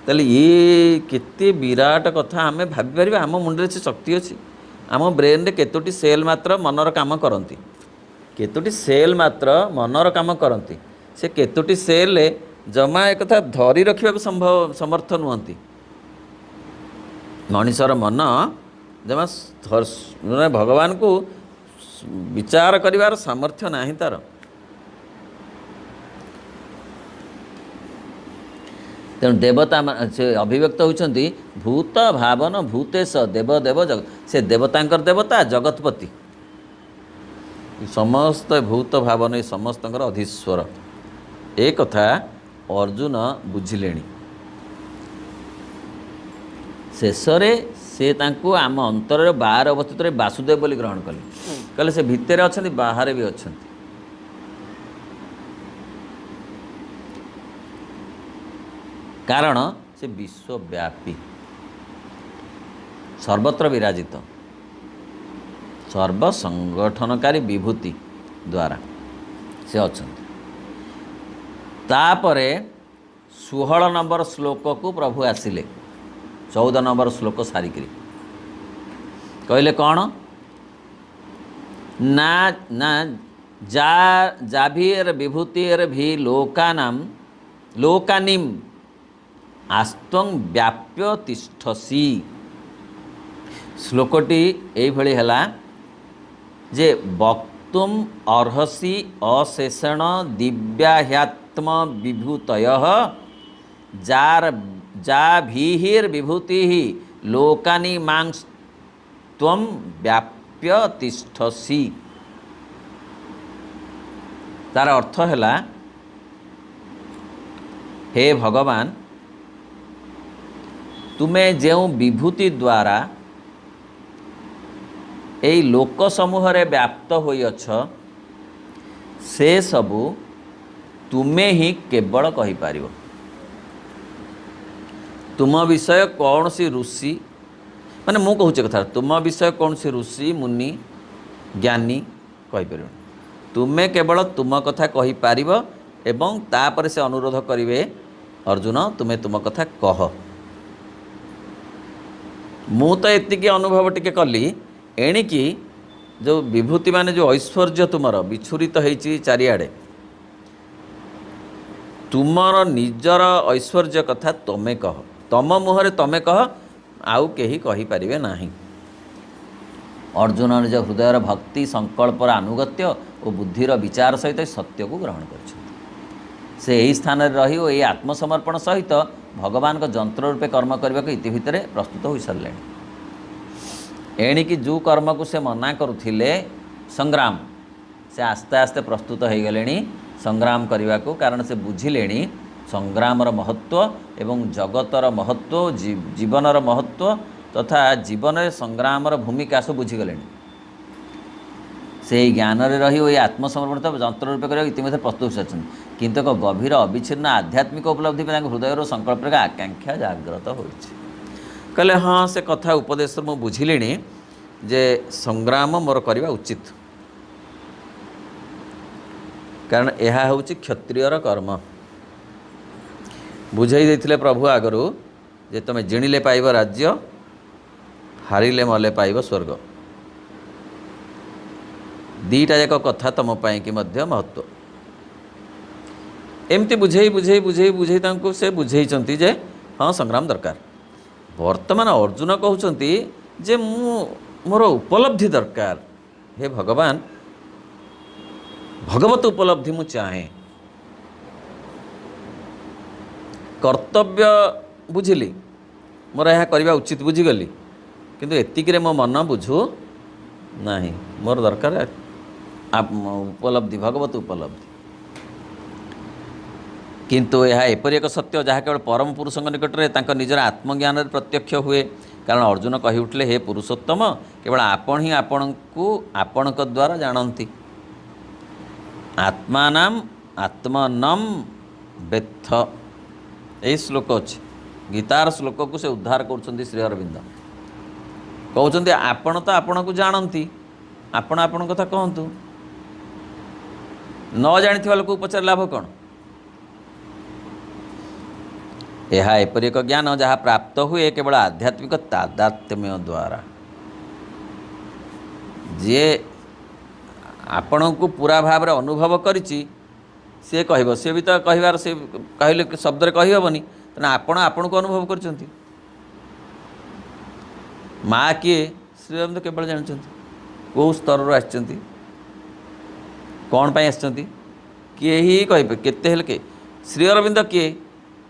S1: ताले ये केते विराट कथा आम भाई आम मुंडे से शक्ति अच्छी आम ब्रेन रे केतोटी सेल मात्र मनर काम करती केतोटी सेल मात्र मनर काम करती से केतोटी सेल जमा एक कथा धरी रखा संभव समर्थ नुहति मनीषर मन जमा भगवान को विचार करिवार सामर्थ्य नहीं तार तेणु देवता से अभिव्यक्त होती भूत भावन भूतेश देव देव जगत से देवतांकर देवता जगतपति समस्त भूत भावन ये समस्त अधीश्वर एक कथा अर्जुन बुझिले शेषरे से तांको आम अंतर बाहर अवस्थित वासुदेव बोली ग्रहण कले कहले से भितर अच्छा बाहर भी अच्छा कारण से विश्वव्यापी सर्वत्र विराजित सर्वसंगठनकारी विभूति द्वारा से अच्छा तापरे 16 नंबर श्लोक को प्रभु आसिले 14 नंबर श्लोक सारिकी कहले कौन ना ना जा जाभीर विभूतिर भी लोकानिम आस्तं व्याप्य तिष्ठसी श्लोकटी एभली हैला जे वक्तुम अर्हसि अशेषण दिव्याह्यात्म विभूतयः जाभीहिर विभूति लोकानि मांस त्वं व्याप्य तिष्ठसी तार अर्थ हैला हे भगवान तुम्हें जो विभूति द्वारा यही लोक समूह रे व्याप्त होई अछ से सबू तुम्हें ही केवल कहि पारिबो तुम विषय कौन सी ऋषि माने मु कहूचे कथा तुम विषय कौन सी ऋषि मुनि ज्ञानी कहि परिबो तुम्हें केवल तुम कथा कहि पारिबो एवं तापर से अनुरोध करिवे अर्जुन तुम्हें तुम कथा कह मु तो एतिकी अनुभव टिके कली एणिकी जो विभूति माने जो ऐश्वर्य तुमर विछुरित होइछि चारिआडे तुमर निजर ऐश्वर्य कथा तमें कह तम मुहरे तमें कह आउ केही कहि पारिबे नाही अर्जुन निज हृदयर भक्ति संकल्पर आनुगत्य और बुद्धिर विचार सहित सत्य को ग्रहण कर से यही स्थान रही और ये आत्मसमर्पण सहित भगवान को जंत्र रूपे कर्म करने को इति भितर प्रस्तुत हो सारे एणिकी जो कर्म को से मना करुथिले संग्राम से आस्ते आस्ते प्रस्तुत हो गले संग्राम करने को कारण से बुझिले संग्रामर महत्व एवं जगतर महत्व जीवनर महत्व तथा जीवन में संग्रामर भूमिका सब बुझीगले से ज्ञान रही ये आत्मसमर्पण जंत्र रूपे कर इतिमध्य प्रस्तुत होती किंतु एक गभीर अविच्छिन्न आध्यात्मिक उपलब्धि हृदय संकल्प आकांक्षा जागृत हो कहले हाँ से कथा उपदेश मु बुझिली जे संग्राम मोर करवा उचित कारण यह हूँ क्षत्रियर कर्म बुझाई देथिले प्रभु आगरू जे तुम जिणिले पाइब राज्य हारिले मले पाइब स्वर्ग दीटा जाक कथा तुम कि महत्व एमती बुझे बुझे बुझे बुझे से बुझे जे हाँ संग्राम दरकार वर्तमान अर्जुन कहते जे मोर उपलब्धि दरकार हे भगवान भगवत उपलब्धि मु चाहे कर्तव्य बुझिली मोर यह करवा उचित बुझीगली किंतु एतिक मो मन बुझू नहीं मोर दरकार उपलब्धि भगवत उपलब्धि किंतु यह एपरी एक सत्य जहाँ केवल परम पुरुष निकट में निजर आत्मज्ञान प्रत्यक्ष हुए कारण अर्जुन कही उठले हे पुरुषोत्तम केवल आपण ही आपण को आपण द्वारा जानती आत्मानाम आत्मनम बेत्थ यही श्लोक अच्छे गीतार श्लोक को से उद्धार कर श्री अरविंद कहते आपण तो आपण को जानती आपण आपण कथा कहतु न जानी लोक पचार लाभ कौन यह एपरि एक ज्ञान जहाँ प्राप्त हुए केवल आध्यात्मिक तादात्म्य द्वारा जी आपण को पूरा भाव में अनुभव करिछि सी कह सी भी तो कहबार से कहले शब्द कहीहबनी तेना आपण आपण को अनुभव कर माँ किए श्री अरविंद केवल जानते कौ स्तर आसचंती कौन पाई आसचंती किए ही कह केते के श्री अरविंद किए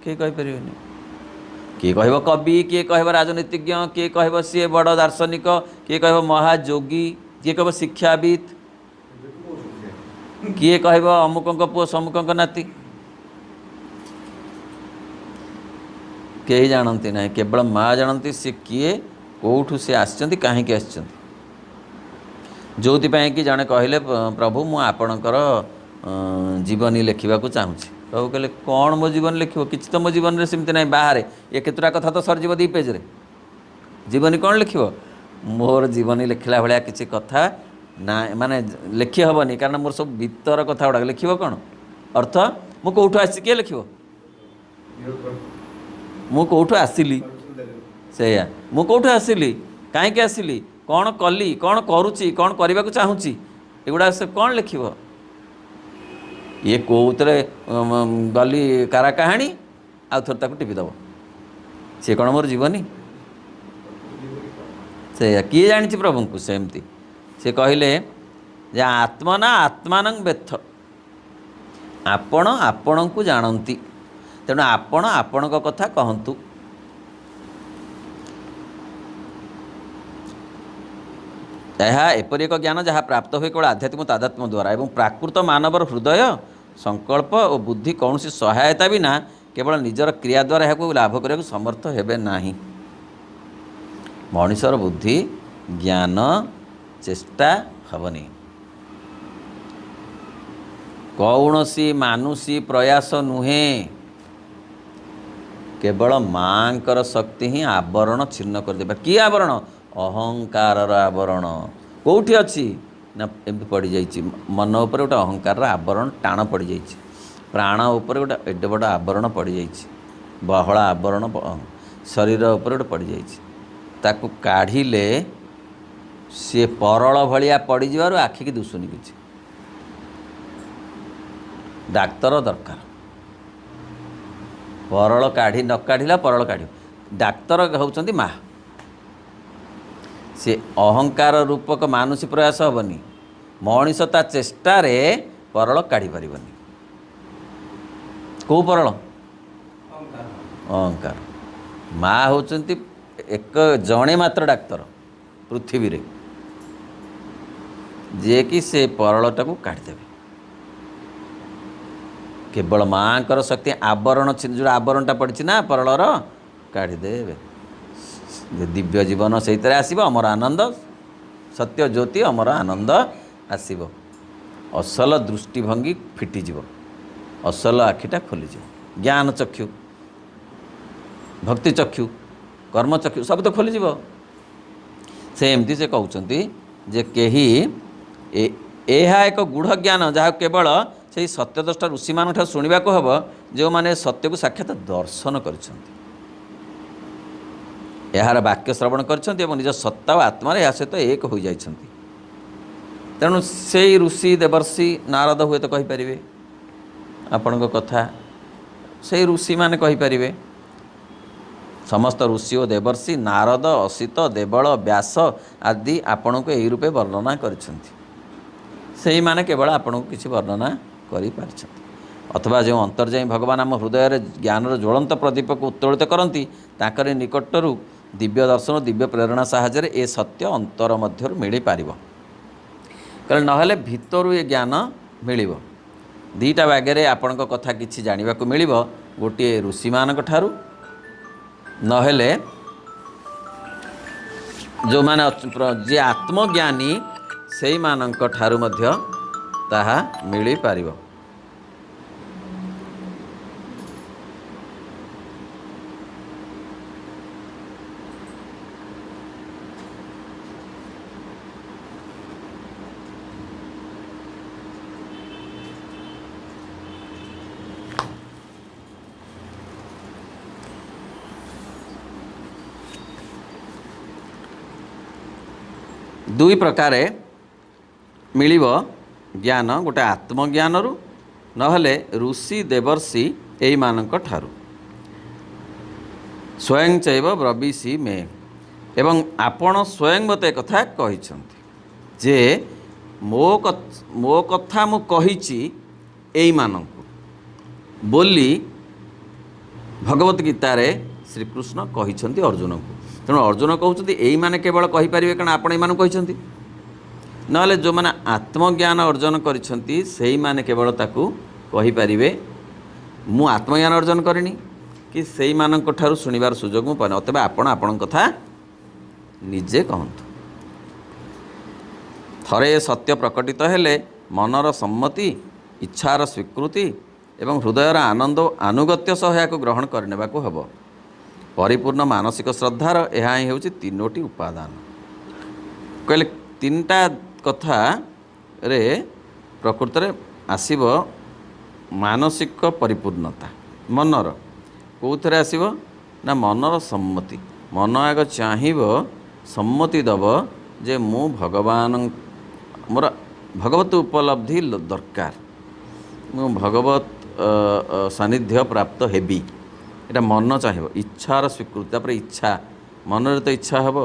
S1: किए कहीपर किए कह कवि किए कह राजनीतिज्ञ किए कह सी बड़ दार्शनिक किए कह महायोगी किए कह शिक्षाविद किए कह अमुक पुओ समुक नाती कहीं जानती ना केवल माँ जानती सी किए कौठू से आसचंती कहीं आसचंती जो कि जड़े कहले प्रभु मु आपणकर जीवनी लिखा चाहूँ प्रभु कहले कौन मो जीवन लिख कि तो मो जीवन में सेमती ना बाहर ये केतुटा कथा तो सरजीव 2 पेज रे जीवनी कौन लिख मोर जीवनी लिखला भाया किसी कथा ना माने लिखी हेनी कारण मोर सब भीतर कथा गुड़ा लिख कौन अर्थ मु कौठू आसी किए लिख मु कौठू आसिली से मु कौठू आसिली कहीं आसिली कौन कली कौन करुच्ची कौन करने को चाहूँगी एगुड़ा से कौन लिख ये कौतरे गली कारा कहानी आउ थोड़े ताको टिपी दब सी कौन मोर जीवनी से किए जानी प्रभु को सेमती से कहले जे आत्मना आत्मान व्यथ आपण आपण को जानती तेणु आपण आपण कथा कहतु यह एपरि एक ज्ञान जहाँ प्राप्त हुए केवल आध्यात्मिक तादात्म्य द्वारा एवं प्राकृत मानवर हृदय संकल्प और बुद्धि कौन सी सहायता बिना केवल निजर क्रिया द्वारा यह लाभ करने समर्थ हेबे नाही मनुष्यर बुद्धि ज्ञान चेष्टा हेबनी कौनसी मानुषी प्रयास नुहे केवल माँकर शक्ति ही आवरण छिन्न कर देबा कि आवरण अहंकार आवरण कौटी अच्छी ना एमती पड़ जाइए मन उपर गोटे अहंकार आवरण टाण पड़ जाइए प्राण उपर गोटे एडे बड़ आवरण पड़ जाइए बहला आवरण शरीर उपर गोटे पड़ जाइए ताकू काढ़िले सी परल भलिया पड़ जावर आखि की दुसुनी किछि डाक्तर दरकार परल काढ़ी न काढ़िला परल काढ़ डाक्तर होउचंती माँ से अहंकार रूपक मानुषी प्रयास हेबनी मनीष ता चेष्टार परल काढ़ी पारिबनी कौ परल अहंकार माँ होचंती एक जणे मात्र डाक्तर पृथ्वी रे जे कि से परलटा को काढ़ीदेवे केवल माँकर शक्ति आवरण जो आवरणटा पड़ी ना परलर काढ़ीदेवे दिव्य जीवन से आसब अमर आनंद सत्य ज्योति अमर आनंद आसब असल दृष्टिभंगी फिटिज असल आखिटा खोलीज ज्ञान चक्षु भक्ति चक्षु कर्म चक्षु सब तो खोलीज से एमती से कहते जे कही यह एक गूढ़ ज्ञान जहाँ केवल से सत्यद्रष्टा ऋषि मान शुणा हम जो मैंने सत्य को साक्षात दर्शन कर यार वाक्य श्रवण कर निज सत्ता और आत्मा या सहित एक हो जाइछन्ति तेणु से ऋषि देवर्षि नारद हुए तो कहींपारे आपण कथा से ऋषि मैंने कहींपारे समस्त ऋषि और देवर्षि नारद असित देवल व्यास आदि आपण को यही रूपे वर्णना करिसें माने केवल आपण को किसी वर्णना करि अथवा जो अंतर्जामी भगवान आम हृदय ज्ञानर ज्वलंत प्रदीप को उत्तोलित करती ताकरी निकटरू दिव्य दर्शन दिव्य प्रेरणा साहाय्य ए सत्य अंतर मध्य मिल पार कारण ना भितर ये ज्ञान मिल दीटा बागेरे आपण कथा किसी जाना मिल गोटे ऋषि मान नहेले जो माने जे आत्मज्ञानी से मानक ठारू मध्य ताहा मिल पार ଦୁଇ ପ୍ରକାର ମିଳିବ ଜ୍ଞାନ, ଗୋଟେ ଆତ୍ମଜ୍ଞାନରୁ ନହେଲେ ଋଷି ଦେବର୍ଷି ଏଇମାନଙ୍କ ଠାରୁ। ସ୍ୱୟଂ ଚୈବ ବ୍ରବୀଷି ମେ, ଏବଂ ଆପଣ ସ୍ୱୟଂ ମୋତେ କଥା କହିଛନ୍ତି ଯେ ମୋ କଥା ମୁଁ କହିଛି ଏଇମାନଙ୍କୁ ବୋଲି ଭଗବତ ଗୀତାରେ ଶ୍ରୀକୃଷ୍ଣ କହିଛନ୍ତି ଅର୍ଜୁନଙ୍କୁ। ତେଣୁ ଅର୍ଜୁନ କହୁଛନ୍ତି ଏଇମାନେ କେବଳ କହିପାରିବେ କାରଣ ଆପଣ ଏମାନଙ୍କୁ କହିଛନ୍ତି, ନହେଲେ ଯେଉଁମାନେ ଆତ୍ମଜ୍ଞାନ ଅର୍ଜନ କରିଛନ୍ତି ସେଇମାନେ କେବଳ ତାକୁ କହିପାରିବେ। ମୁଁ ଆତ୍ମଜ୍ଞାନ ଅର୍ଜନ କରିନି କି ସେଇମାନଙ୍କ ଠାରୁ ଶୁଣିବାର ସୁଯୋଗ ମୁଁ ପାଇନି, ଅତଏବ ଆପଣ ଆପଣଙ୍କ କଥା ନିଜେ କହନ୍ତୁ। ଥରେ ଏ ସତ୍ୟ ପ୍ରକଟିତ ହେଲେ ମନର ସମ୍ମତି, ଇଚ୍ଛାର ସ୍ୱୀକୃତି ଏବଂ ହୃଦୟର ଆନନ୍ଦ ଓ ଆନୁଗତ୍ୟ ସହ ଏହାକୁ ଗ୍ରହଣ କରିନେବାକୁ ହେବ। ପରିପୂର୍ଣ୍ଣ ମାନସିକ ଶ୍ରଦ୍ଧାର ଏହା ହିଁ ହେଉଛି ତିନୋଟି ଉପାଦାନ। କହିଲେ ତିନିଟା କଥାରେ ପ୍ରକୃତରେ ଆସିବ ମାନସିକ ପରିପୂର୍ଣ୍ଣତା। ମନର କେଉଁଥିରେ ଆସିବ ନା ମନର ସମ୍ମତି। ମନ ଆଗ ଚାହିଁବ, ସମ୍ମତି ଦେବ ଯେ ମୁଁ ମୋର ଭଗବତ ଉପଲବ୍ଧି ଦରକାର, ମୁଁ ଭଗବତ ସାନ୍ନିଧ୍ୟ ପ୍ରାପ୍ତ ହେବି, ଏଇଟା ମନ ଚାହିଁବ। ଇଚ୍ଛାର ସ୍ୱୀକୃତି, ତାପରେ ଇଚ୍ଛା, ମନରେ ତ ଇଚ୍ଛା ହେବ,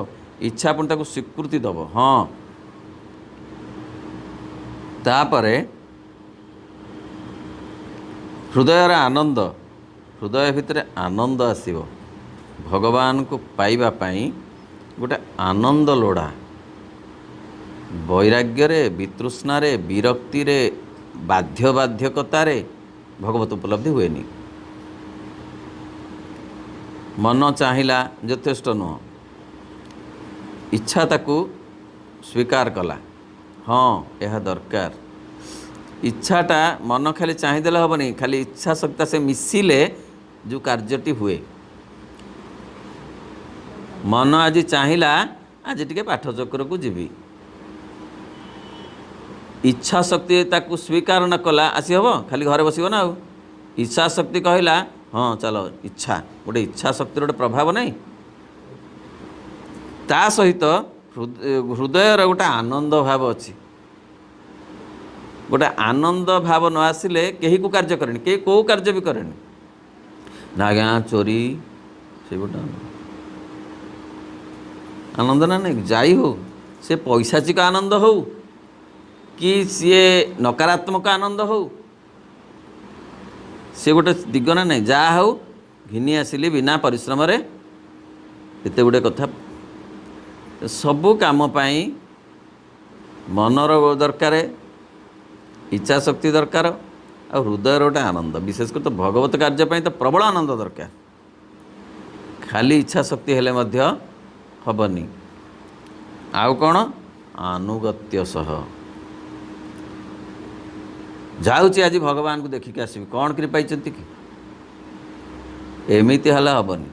S1: ଇଚ୍ଛା ପୁଣି ତାକୁ ସ୍ୱୀକୃତି ଦେବ, ହଁ। ତାପରେ ହୃଦୟର ଆନନ୍ଦ, ହୃଦୟ ଭିତରେ ଆନନ୍ଦ ଆସିବ। ଭଗବାନଙ୍କୁ ପାଇବା ପାଇଁ ଗୋଟେ ଆନନ୍ଦ ଲୋଡ଼ା। ବୈରାଗ୍ୟରେ, ବିତୃଷ୍ଣାରେ, ବିରକ୍ତିରେ, ବାଧ୍ୟବାଧ୍ୟକତାରେ ଭଗବତ ଉପଲବ୍ଧି ହୁଏନି। ମନ ଚାହିଁଲା ଯଥେଷ୍ଟ ନୁହଁ, ଇଚ୍ଛା ତାକୁ ସ୍ୱୀକାର କଲା, ହଁ ଏହା ଦରକାର। ଇଚ୍ଛାଟା ମନ ଖାଲି ଚାହିଁଦେଲେ ହେବନି, ଖାଲି ଇଚ୍ଛା ଶକ୍ତି ସେ ମିଶିଲେ ଯେଉଁ କାର୍ଯ୍ୟଟି ହୁଏ। ମନ ଆଜି ଚାହିଁଲା ଆଜି ଟିକେ ପାଠ ଚକ୍ରକୁ ଯିବି, ଇଚ୍ଛା ଶକ୍ତି ତାକୁ ସ୍ୱୀକାର ନ କଲା ଆସି ହେବ, ଖାଲି ଘରେ ବସିବ ନା ଆଉ। ଇଚ୍ଛା ଶକ୍ତି କହିଲା ହଁ ଚାଲ, ଇଚ୍ଛା, ଗୋଟେ ଇଚ୍ଛା ଶକ୍ତିର ଗୋଟେ ପ୍ରଭାବ ନାହିଁ। ତା ସହିତ ହୃଦୟର ଗୋଟେ ଆନନ୍ଦ ଭାବ ଅଛି। ଗୋଟେ ଆନନ୍ଦ ଭାବ ନ ଆସିଲେ କେହି କୁ କାର୍ଯ୍ୟ କରେନି, କେହି କେଉଁ କାର୍ଯ୍ୟ ବି କରେନି। ନା ଆଜ୍ଞା ଚୋରି, ସେ ଗୋଟେ ଆନନ୍ଦ ନା ନାହିଁ। ଯାଇ ହଉ ସେ ପୈଶାଚିକ ଆନନ୍ଦ ହଉ କି ସିଏ ନକାରାତ୍ମକ ଆନନ୍ଦ ହଉ, ସେ ଗୋଟେ ଦିଗ ନା ନାହିଁ। ଯାହା ହଉ ଘିନି ଆସିଲି ବିନା ପରିଶ୍ରମରେ, ଏତେ ଗୁଡ଼ିଏ କଥା। ସବୁ କାମ ପାଇଁ ମନର ଦରକାର, ଇଚ୍ଛା ଶକ୍ତି ଦରକାର, ଆଉ ହୃଦୟର ଗୋଟେ ଆନନ୍ଦ। ବିଶେଷ କରି ତ ଭଗବତ କାର୍ଯ୍ୟ ପାଇଁ ତ ପ୍ରବଳ ଆନନ୍ଦ ଦରକାର। ଖାଲି ଇଚ୍ଛା ଶକ୍ତି ହେଲେ ମଧ୍ୟ ହେବନି। ଆଉ କ'ଣ? ଆନୁଗତ୍ୟ ସହ ଯାଉଛି ଆଜି ଭଗବାନଙ୍କୁ ଦେଖିକି ଆସିବି, କ'ଣ କରି ପାଇଛନ୍ତି କି, ଏମିତି ହେଲେ ହେବନି।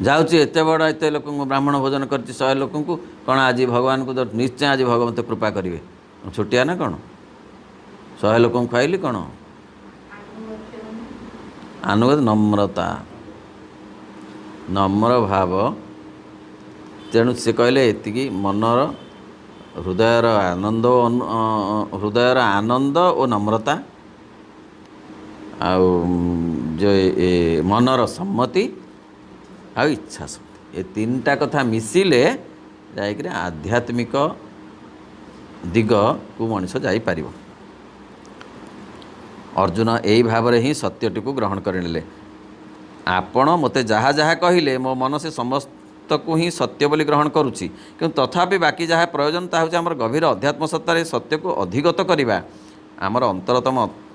S1: ଯାଉଛି ଏତେ ବଡ଼ ଏତେ ଲୋକଙ୍କୁ ବ୍ରାହ୍ମଣ ଭୋଜନ କରିଛି 100 ଲୋକଙ୍କୁ, କ'ଣ ଆଜି ଭଗବାନଙ୍କୁ ନିଶ୍ଚୟ ଆଜି ଭଗବନ୍ତ କୃପା କରିବେ, ଛୋଟିଆ ନା କ'ଣ? 100 ଲୋକଙ୍କୁ ଖୁଆଇଲି କ'ଣ? ଆନୁଗତ୍ୟ, ନମ୍ରତା, ନମ୍ର ଭାବ। ତେଣୁ ସେ କହିଲେ ଏତିକି ମନର, ହୃଦୟର ଆନନ୍ଦ ଓ ନମ୍ରତା, ଆଉ ମନର ସମ୍ମତି ଆଉ ଇଚ୍ଛା ଶକ୍ତି, ଏ ତିନିଟା କଥା ମିଶିଲେ ଯାଇକରି ଆଧ୍ୟାତ୍ମିକ ଦିଗକୁ ମଣିଷ ଯାଇପାରିବ। ଅର୍ଜୁନ ଏଇ ଭାବରେ ହିଁ ସତ୍ୟଟିକୁ ଗ୍ରହଣ କରିନେଲେ। ଆପଣ ମୋତେ ଯାହା ଯାହା କହିଲେ ମୋ ମନ ସେ ସମସ୍ତକୁ ହିଁ ସତ୍ୟ ବୋଲି ଗ୍ରହଣ କରୁଛି, କିନ୍ତୁ ତଥାପି ବାକି ଯାହା ପ୍ରୟୋଜନ ତାହା ହେଉଛି ଆମର ଗଭୀର ଅଧ୍ୟାତ୍ମ ସତ୍ତାରେ ସତ୍ୟକୁ ଅଧିଗତ କରିବା। ଆମର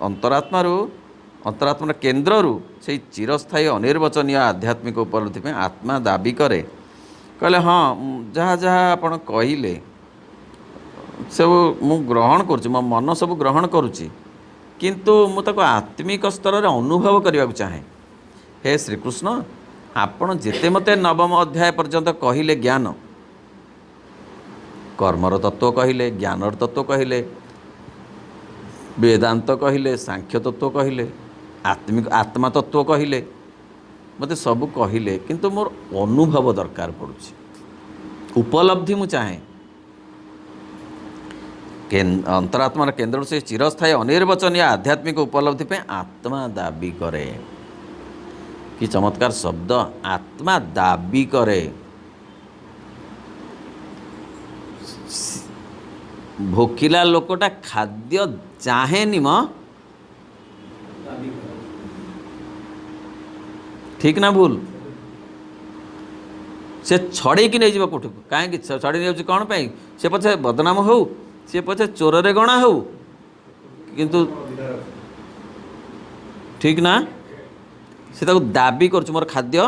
S1: ଅନ୍ତରାତ୍ମାର କେନ୍ଦ୍ରରୁ ସେଇ ଚିରସ୍ଥାୟୀ ଅନିର୍ବାଚନୀୟ ଆଧ୍ୟାତ୍ମିକ ଉପଲବ୍ଧି ପାଇଁ ଆତ୍ମା ଦାବି କରେ। କହିଲେ ହଁ ଯାହା ଯାହା ଆପଣ କହିଲେ ସବୁ ମୁଁ ଗ୍ରହଣ କରୁଛି, ମୋ ମନ ସବୁ ଗ୍ରହଣ କରୁଛି, କିନ୍ତୁ ମୁଁ ତାକୁ ଆତ୍ମିକ ସ୍ତରରେ ଅନୁଭବ କରିବାକୁ ଚାହେଁ। ହେ ଶ୍ରୀକୃଷ୍ଣ, ଆପଣ ଯେତେ ମୋତେ 9ମ ଅଧ୍ୟାୟ ପର୍ଯ୍ୟନ୍ତ କହିଲେ ଜ୍ଞାନ, କର୍ମର ତତ୍ତ୍ୱ କହିଲେ, ଜ୍ଞାନର ତତ୍ତ୍ୱ କହିଲେ, ବେଦାନ୍ତ କହିଲେ, ସାଂଖ୍ୟ ତତ୍ତ୍ୱ କହିଲେ, ଆତ୍ମା ତତ୍ତ୍ୱ କହିଲେ, ମୋତେ ସବୁ କହିଲେ, କିନ୍ତୁ ମୋର ଅନୁଭବ ଦରକାର ପଡ଼ୁଛି। उपलब्धि मु चाहे अंतरात्मार केन्द्र से चिरस्थायी अनिर्वचनीय आध्यात्मिक उपलब्धि पे आत्मा दाबी करे। कि चमत्कार शब्द, आत्मा दाबी करे। भोकिला लोकटा खाद्य चाहेनि म, ठीक ना भूल? से छड़े कि नहीं कौटू कहीं छड़े नहीं कौन पाई? से पछे बदनाम हो, सी पछे चोर रे गणा हो, किंतु ठीक ना? से ताको दाबी कर मोर खाद्य,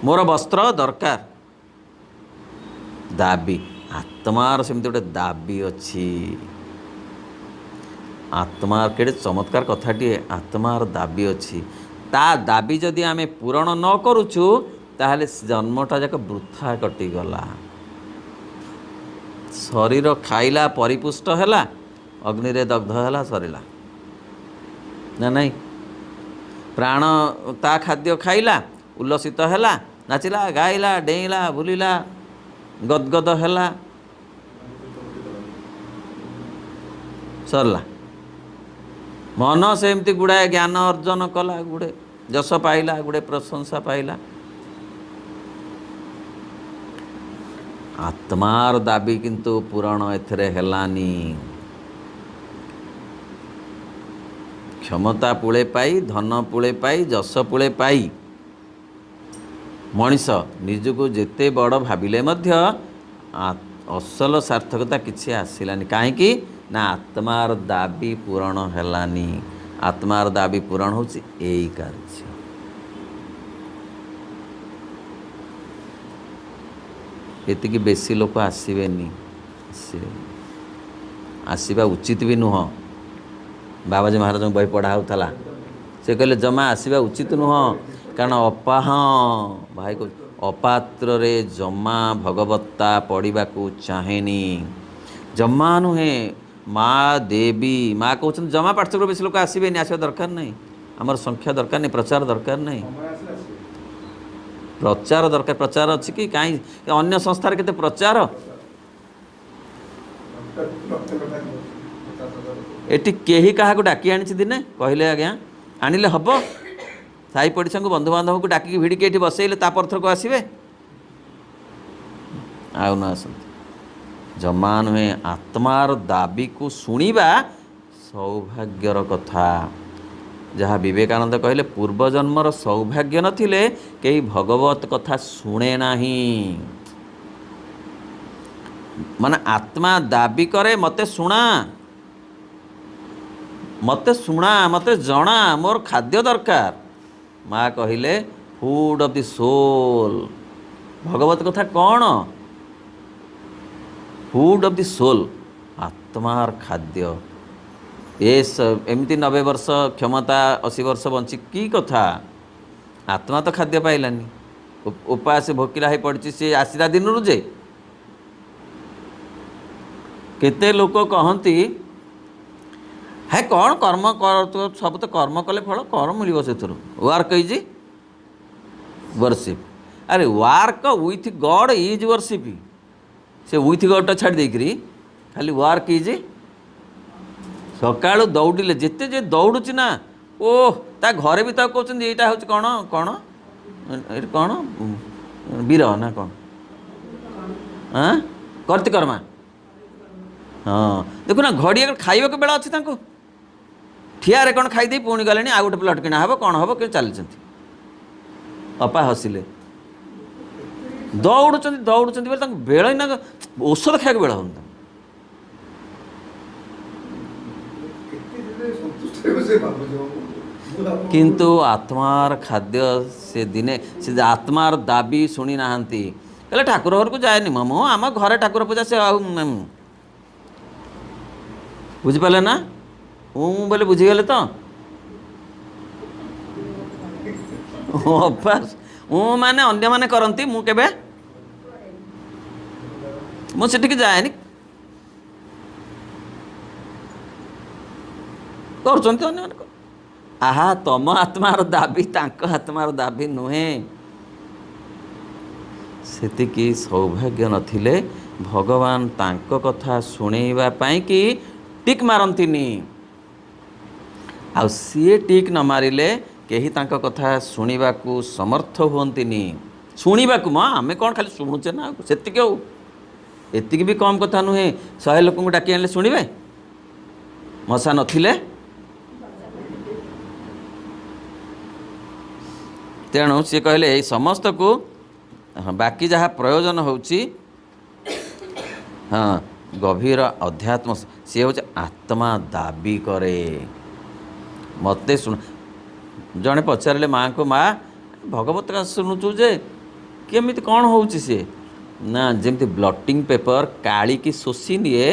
S1: मोर वस्त्र दरकार, दाबी। आत्मार सेमती गोटे दाबी अच्छी। आत्मार केड़े चमत्कार कथाटी, आत्मार दाबी अच्छी। ता दाबी जदि आमे पूरण न करुचु ताहले जन्मटा जाक वृथा कटिगला। शरीर खाइला परिपुष्ट हैला, अग्नि रे दग्ध हैला, सरिला ना नहीं? प्राण ता खाद्य खाइला, उल्लसित हैला, नाचिला, गाइला, डेइला, बुलिला, गदगद हैला, सरला। मन से एमती गुड़ाए ज्ञान अर्जन कला, गुड़े जश पाइला, गुड़े प्रशंसा पाइला। आत्मार दाबी किंतु पूरण एथरे हेलानी। क्षमता पुले पाई, धन पुले पाई, जश पुले पाई मनीष निजको जेते बड़ भाविले मध्य असल सार्थकता किसी आसिलानी। कहीं ना आत्मार दाबी पूरण हेलानी। आत्मार दाबी पूरण होची एई कार्य। एतिकी बेसी लोक आसबेनी, आसवा उचित भी नुह। बाबाजी महाराज बही पढ़ा होता से कहले जमा आसवा उचित नुह, कारण भाई को अपात्र रे जमा भगवत्ता पढ़ा को चाहेनी। जमा नुहे माँ देवी माँ कहते जमा पाठ्यक्रम बेस लोक आसबे, आसवा दरकार नहीं। आमर संख्या दरकार नहीं, प्रचार दरकार नहीं, प्रचार दरकार। प्रचार अच्छी कि कहीं अन्य संस्थार केते प्रचार। एटी केही क्या डाकी आनी दिने कहले आज्ञा आनिले हम साई पड़ोसी को बंधुबांधव को डाकी भिड़िकी ये बसैले तापरथर को आसबे आउ न आसती। जमा नुहे आत्मार दाबी को शुणा सौभाग्यर कथा। जहाँ विवेकानंद कहले पूर्वजन्मर सौभाग्य नथिले कई भगवत कथा शुणे नहीं। माने आत्मा दाबी करे मते शुणा, मते शुणा, मते जना, मोर खाद्य दरकार। माँ कहले फूड ऑफ द सोल। भगवत कथा कौन? फूड ऑफ द सोल, आत्मार खाद्य। एमती 90 वर्ष क्षमता 80 वर्ष बंची की कथा? आत्मा तो खाद्य पाइलानी, उपास भोकिला ही पड़ी सी आसला दिन जे केते लोक कहती है कौन कर्म कर, सब तो कर्म कले फल कौन मिल से वर्क इज वर्शिप। अरे work with God is worship. से विथ गॉड छाड़ देकरी खाली वर्क इज। सकाळु दौड़िले जिते जे दौड़ुची ना ओह ता घरे भी तो कहते यहाँ हूँ कौन कौन कौन वीर ना कौन हाँ कर्तिकर्मा। हाँ देखु ना घड़ी खाइबा बेला अच्छी ठियारे कौन खाईदे पुणी गले आ गोटे प्लट किना हे कौन हम कि चली। अपा हसिले दौड़ुंट दौड़ुंट बोले बेल ही ना औषध खाया बेल हम। किंतु आत्मार खाद्य से दिने से आत्मार दाबी शुणी ना कहले ठाकुर घर को जाए मो आम घरे ठाकुर पूजा से बुझिपारे ना बोले बुझीगले तो अभ्यास माने अन्य माने करती मु केबे मुझे जाएनि कर आहा तम आत्मार दाबी तांको आत्मार दाबी नुहे। सेतिकी सौभाग्य नथिले भगवान तांको कथा शुणेबा पाई कि टिक मारंतिनी आ सीए टिक न मारिले केही तांको कथा शुणिबाकू समर्थ हुअंतिनी शुणिबाकू माँ आमे कौन खाली शुणुचे ना सेतिकी हो एतिकी भी कम कथा नुहे 100 लोक डाकी आनले शुणिबे मशा नथिले तेणु सी कहले एई समस्त को बाकी जहाँ प्रयोजन होची हाँ गभीर अध्यात्म सी हूँ आत्मा दाबी करे मत शुण जड़े पचारे माँ को माँ भगवत का शुणुचु जे केमिति कौन होची सी ना जमती ब्लटिंग पेपर काली की शोषी निए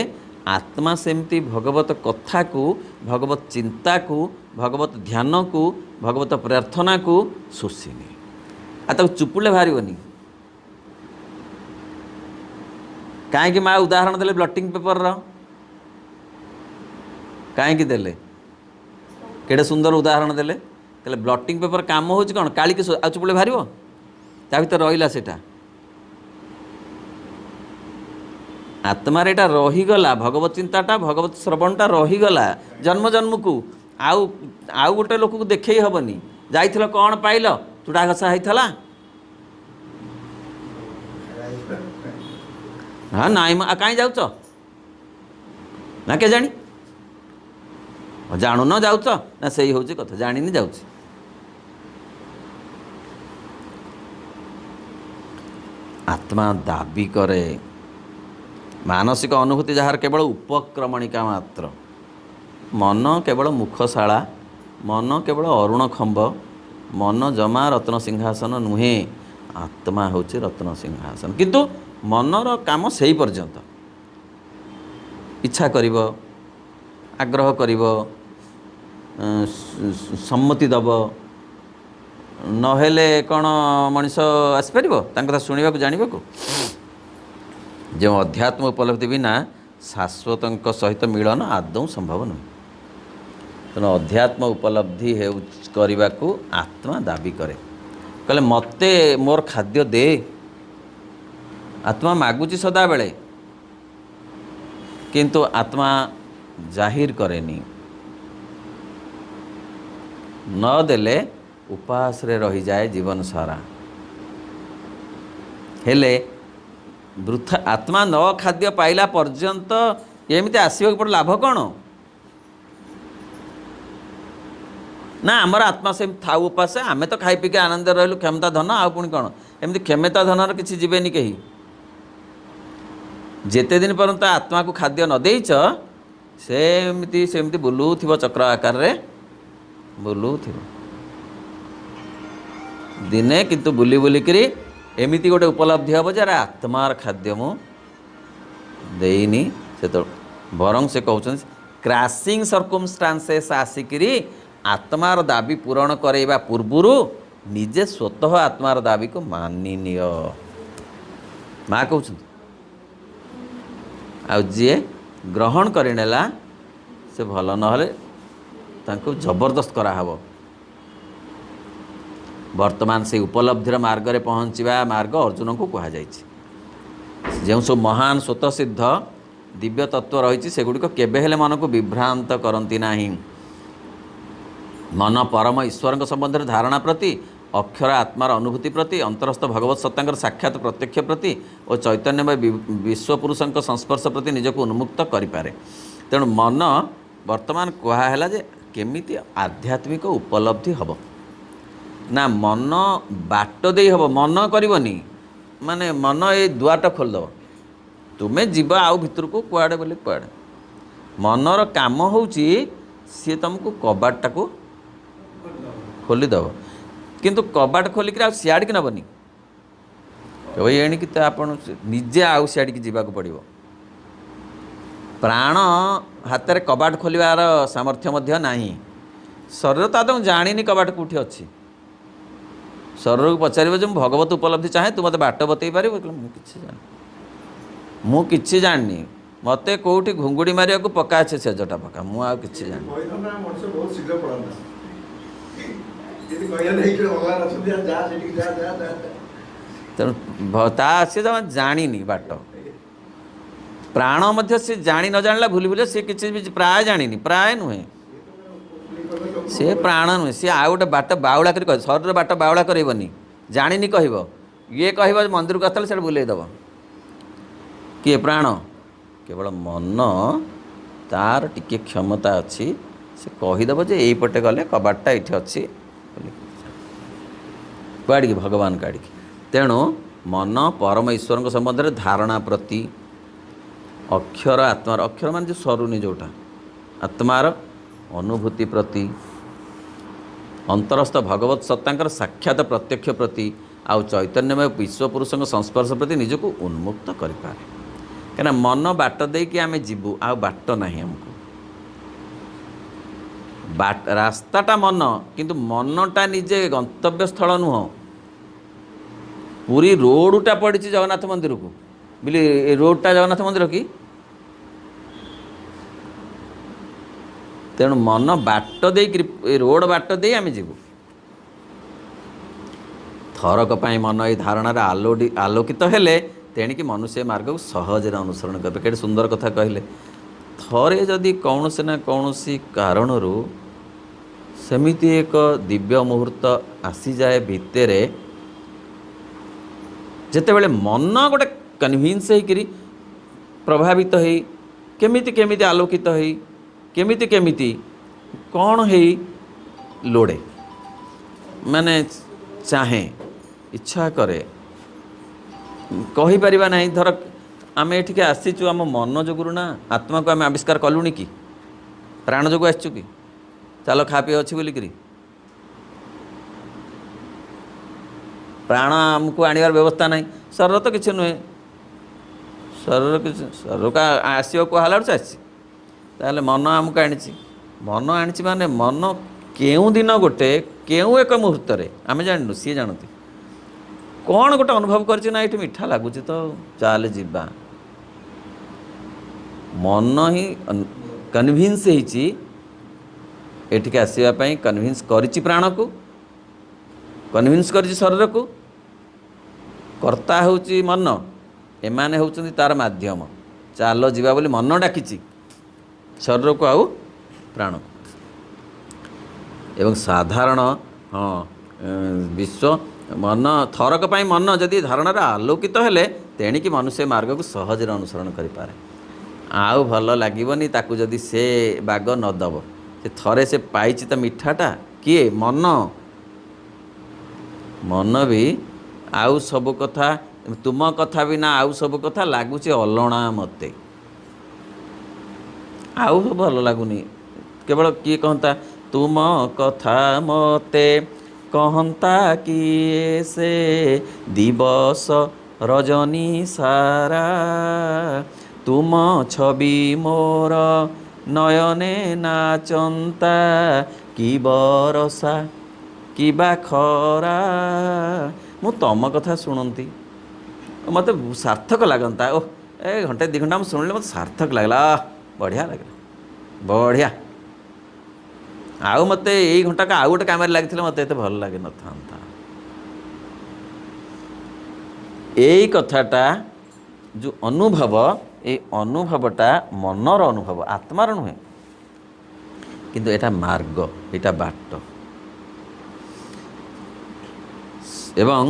S1: आत्मा सेमती भगवत कथा को भगवत चिंता को भगवत ध्यान को भगवत प्रार्थना को शोषी निए आ चुपुले बाहरनी कहीं माँ उदाहरण देले ब्लटिंग पेपर कहीं देले केड़े सुंदर उदाहरण देले कहले ब्लटिंग पेपर काम हो कौन काली की चुपुले बाहर ता भर रहा सेटा आत्मार एटा रहीगला भगवत चिंताटा भगवत श्रवणटा रहीगला जन्म जन्म को आउ गोटे लोक को देखे हेनी जाइल कौन पाइल चूड़ा घसा होता हाँ नाई कहीं जाऊच ना के जानी जानू न जाऊच ना से हूँ कथा जानी जाऊँ आत्मा दाबी करे मानसिक अनुभूति जार केवल उपक्रमणिका मात्र मन केवल मुखशाला मन केवल अरुण खंब मन जमा रत्न सिंहासन नुहे आत्मा हूँ रत्न सिंहासन किंतु मनर काम से ही पर्यंत इच्छा करिब आग्रह करिब सम्मति दब नहेले कौन मनीष आसपार कथा शुणा जानवा जो अध्यात्म उपलब्धि बिना शाश्वत सहित मिलन आदौ संभव नुहे तेणु अध्यात्म उपलब्धि करने को आत्मा दाबी करे कहले मते मोर खाद्य दे आत्मा मागुची सदा बेले किंतु आत्मा जाहिर करेनी न देले उपास रे रही जाए जीवन सारा हेले वृथा आत्मा न खाद्य पाइला पर्यंत एमती आसवाक पड़े लाभ कौन ना आमर आत्मा से था उपास आमे तो खाई पीके आनंद रहलु क्षमता धन आ पुणी कौन एमती क्षमता धनर किसी जीवेनि कहीं जेते दिन पर्यंत आत्मा को खाद्य न देइच सेमती सेमती बुलूथिबो चक्र आकार रे बुलूथिबो दिने किंतु बुली बुलिकी एमती गोटे उपलब्धि हम जार आत्मार खाद्य मु देनी से तो बरं से कहते क्रासिंग सर्कमस्टांसेस आसिकी आत्मार दाबी पूरण करवा पूर्वर निजे स्वतः आत्मार दाबी को मानि नियो माँ कहते आ जी ग्रहण करनेला से भल ना जबरदस्त कराहब वर्तमान से उपलब्धिर मार्ग रे पहुँचवा मार्ग अर्जुन को कहुई जो सब महान स्वतः सिद्ध दिव्य तत्व रही सेगुड़िक केबेहेले मन को विभ्रांत करती नहीं मन परम ईश्वर संबंध में धारणा प्रति अक्षर आत्मार अनुभूति प्रति अंतरस्थ भगवत सत्तांकर साक्षात प्रत्यक्ष प्रति और चैतन्यमय विश्वपुरुषों संस्पर्श प्रति निजक उन्मुक्त करें तेणु मन वर्तमान कहला जे केमिति आध्यात्मिक उपलब्धि हम ना मन बाट दे हम मन करनी माने मन ये दुआरटा खोलदेव तुम्हें जीव आउ भितर को कुआड़े बोले कुआड़े मनर काम हो सी तुमको कबाटा को खोलीदेव किंतु कबाट खोलिक सियाड़ की नबनी कह एणिकी तो आप निजे आउ सियाड़ की जावाक पड़ो प्राण हाथ में कबाट खोलार सामर्थ्य नहीं शरीर तो आदम जानी कबाट कौटी अच्छी शरीर को पचार जो भगवत उपलब्धि चाहे तू मत बाट बतई पार मुझे जानी मत कौटी घुंगुड़ी मारे को पका अच्छे सेजटा पका मुझे जानी ତେଣୁ ସେ ଜମା ଜାଣିନି ବାଟ। ପ୍ରାଣ ମଧ୍ୟ ସେ ଜାଣି ନ ଜାଣିଲା ଭୁଲି ଭୁଲି ସେ କିଛି ବି ପ୍ରାୟ ଜାଣିନି, ପ୍ରାୟ ନୁହେଁ, ସେ ପ୍ରାଣ ନୁହେଁ। ସିଏ ଆଉ ଗୋଟେ ବାଟ ବାଉଳା କରି କହିବ, ଶରୀର ବାଟ ବାଉଳା କରେଇବନି, ଜାଣିନି କହିବ। ଇଏ କହିବ ମନ୍ଦିରକୁ ଆସିଲେ ସେଇଟା ବୁଲେଇ ଦେବ। କିଏ? ପ୍ରାଣ। କେବଳ ମନ ତାର ଟିକେ କ୍ଷମତା ଅଛି, ସେ କହିଦେବ ଯେ ଏଇପଟେ ଗଲେ କବାଟଟା ଏଇଠି ଅଛି, କୁଆଡ଼ିକି? ଭଗବାନ କାଡ଼ିକି। ତେଣୁ ମନ ପରମ ଈଶ୍ୱରଙ୍କ ସମ୍ବନ୍ଧରେ ଧାରଣା ପ୍ରତି, ଅକ୍ଷର ଆତ୍ମାର, ଅକ୍ଷର ମାନେ ଯେଉଁ ସରୁନି ଯେଉଁଟା, ଆତ୍ମାର ଅନୁଭୂତି ପ୍ରତି, ଅନ୍ତରସ୍ଥ ଭଗବତ ସତ୍ତାଙ୍କର ସାକ୍ଷାତ ପ୍ରତ୍ୟକ୍ଷ ପ୍ରତି, ଆଉ ଚୈତନ୍ୟମୟ ବିଶ୍ୱପୁରୁଷଙ୍କ ସଂସ୍ପର୍ଶ ପ୍ରତି ନିଜକୁ ଉନ୍ମୁକ୍ତ କରିପାରେ। କାହିଁକିନା ମନ ବାଟ ଦେଇକି ଆମେ ଯିବୁ, ଆଉ ବାଟ ନାହିଁ ଆମକୁ। ରାସ୍ତାଟା ମନ, କିନ୍ତୁ ମନଟା ନିଜେ ଗନ୍ତବ୍ୟସ୍ଥଳ ନୁହଁ। ପୁରୀ ରୋଡ଼ଟା ପଡ଼ିଛି ଜଗନ୍ନାଥ ମନ୍ଦିରକୁ ବୋଲି ଏ ରୋଡ଼ଟା ଜଗନ୍ନାଥ ମନ୍ଦିର କି? ତେଣୁ ମନ ବାଟ ଦେଇକରି ଏ ରୋଡ଼ ବାଟ ଦେଇ ଆମେ ଯିବୁ। ଥରକ ପାଇଁ ମନ ଏଇ ଧାରଣାରେ ଆଲୋକିତ ହେଲେ ତେଣିକି ମନୁଷ୍ୟ ମାର୍ଗକୁ ସହଜରେ ଅନୁସରଣ କରିବେ। କେତେ ସୁନ୍ଦର କଥା କହିଲେ। ଥରେ ଯଦି କୌଣସି ନା କୌଣସି କାରଣରୁ ସେମିତି ଏକ ଦିବ୍ୟ ମୁହୂର୍ତ୍ତ ଆସିଯାଏ ଭିତରେ, ଯେତେବେଳେ ମନ ଗୋଟେ କନଭିନ୍ସ ହେଇକରି ପ୍ରଭାବିତ ହେଇ କେମିତି ଆଲୋକିତ ହେଇ କେମିତି କ'ଣ ହେଇ ଲୋଡ଼େ, ମାନେ ଚାହେଁ, ଇଚ୍ଛା କରେ, କହିପାରିବା ନାହିଁ। ଧର ଆମେ ଏଠିକି ଆସିଛୁ ଆମ ମନ ଯୋଗୁରୁ ନା, ଆତ୍ମାକୁ ଆମେ ଆବିଷ୍କାର କଲୁଣି କି? ପ୍ରାଣ ଯୋଗୁଁ ଆସିଛୁ କି? ଚାଲ ଖା ପିଇ ଅଛି ବୋଲିକିରି ପ୍ରାଣ ଆମକୁ ଆଣିବାର ବ୍ୟବସ୍ଥା ନାହିଁ। ଶରୀର ତ କିଛି ନୁହେଁ, ଶରୀରକୁ ଆସିବାକୁ କୁହାହେଲା ବେଳକୁ ଆସିଛି। ତାହେଲେ ମନ ଆମକୁ ଆଣିଛି। ମନ ଆଣିଛି ମାନେ ମନ କେଉଁ ଦିନ ଗୋଟେ କେଉଁ ଏକ ମୁହୂର୍ତ୍ତରେ ଆମେ ଜାଣିନୁ, ସିଏ ଜାଣନ୍ତି, କ'ଣ ଗୋଟେ ଅନୁଭବ କରିଛି ନା ଏଇଠି ମିଠା ଲାଗୁଛି ତ ଚାଲେ ଯିବା। ମନ ହିଁ କନଭିନ୍ସ ହେଇଛି ଏଠିକି ଆସିବା ପାଇଁ, କନଭିନ୍ସ କରିଛି ପ୍ରାଣକୁ, କନଭିନ୍ସ କରିଛି ଶରୀରକୁ। କର୍ତ୍ତା ହେଉଛି ମନ, ଏମାନେ ହେଉଛନ୍ତି ତା'ର ମାଧ୍ୟମ। ଚାଲ ଯିବା ବୋଲି ମନ ଡାକିଛି ଶରୀରକୁ ଆଉ ପ୍ରାଣକୁ। ଏବଂ ସାଧାରଣ ବିଶ୍ୱ ମନ ଥରକ ପାଇଁ ମନ ଯଦି ଧାରଣାରେ ଆଲୋକିତ ହେଲେ ତେଣିକି ମନୁଷ୍ୟ ମାର୍ଗକୁ ସହଜରେ ଅନୁସରଣ କରିପାରେ। ଆଉ ଭଲ ଲାଗିବନି ତାକୁ ଯଦି ସେ ବାଗ ନ ଦେବ। ସେ ଥରେ ସେ ପାଇଛି ତ ମିଠାଟା, କିଏ? ମନ ବି ଆଉ ସବୁ କଥା, ତୁମ କଥା ବି ନା ଆଉ ସବୁ କଥା ଲାଗୁଛି ଅଲଣା ମୋତେ, ଆଉ ସବୁ ଭଲ ଲାଗୁନି। କେବଳ କିଏ କହନ୍ତା ତୁମ କଥା ମୋତେ କହନ୍ତା କିଏ ସେ ଦିବସ ରଜନୀ ସାରା, ତୁମ ଛବି ମୋର ନୟନେ ନାଚନ୍ତା, କି ବରଷା କି ବା ଖରା, ମୁଁ ତମ କଥା ଶୁଣନ୍ତି ମୋତେ ସାର୍ଥକ ଲାଗନ୍ତା। ଏ ଘଣ୍ଟେ 2 ଘଣ୍ଟା ମୁଁ ଶୁଣିଲେ ମୋତେ ସାର୍ଥକ ଲାଗିଲା, ବଢ଼ିଆ ଲାଗିଲା, ବଢ଼ିଆ। ଆଉ ମୋତେ ଏଇ ଘଣ୍ଟାକୁ ଆଉ ଗୋଟେ କାମରେ ଲାଗିଥିଲେ ମୋତେ ଏତେ ଭଲ ଲାଗିନଥାନ୍ତା। ଏଇ କଥାଟା ଯେଉଁ ଅନୁଭବ, ଏଇ ଅନୁଭବଟା ମନର ଅନୁଭବ, ଆତ୍ମାର ନୁହେଁ। କିନ୍ତୁ ଏଇଟା ମାର୍ଗ, ଏଇଟା ବାଟ। ଏବଂ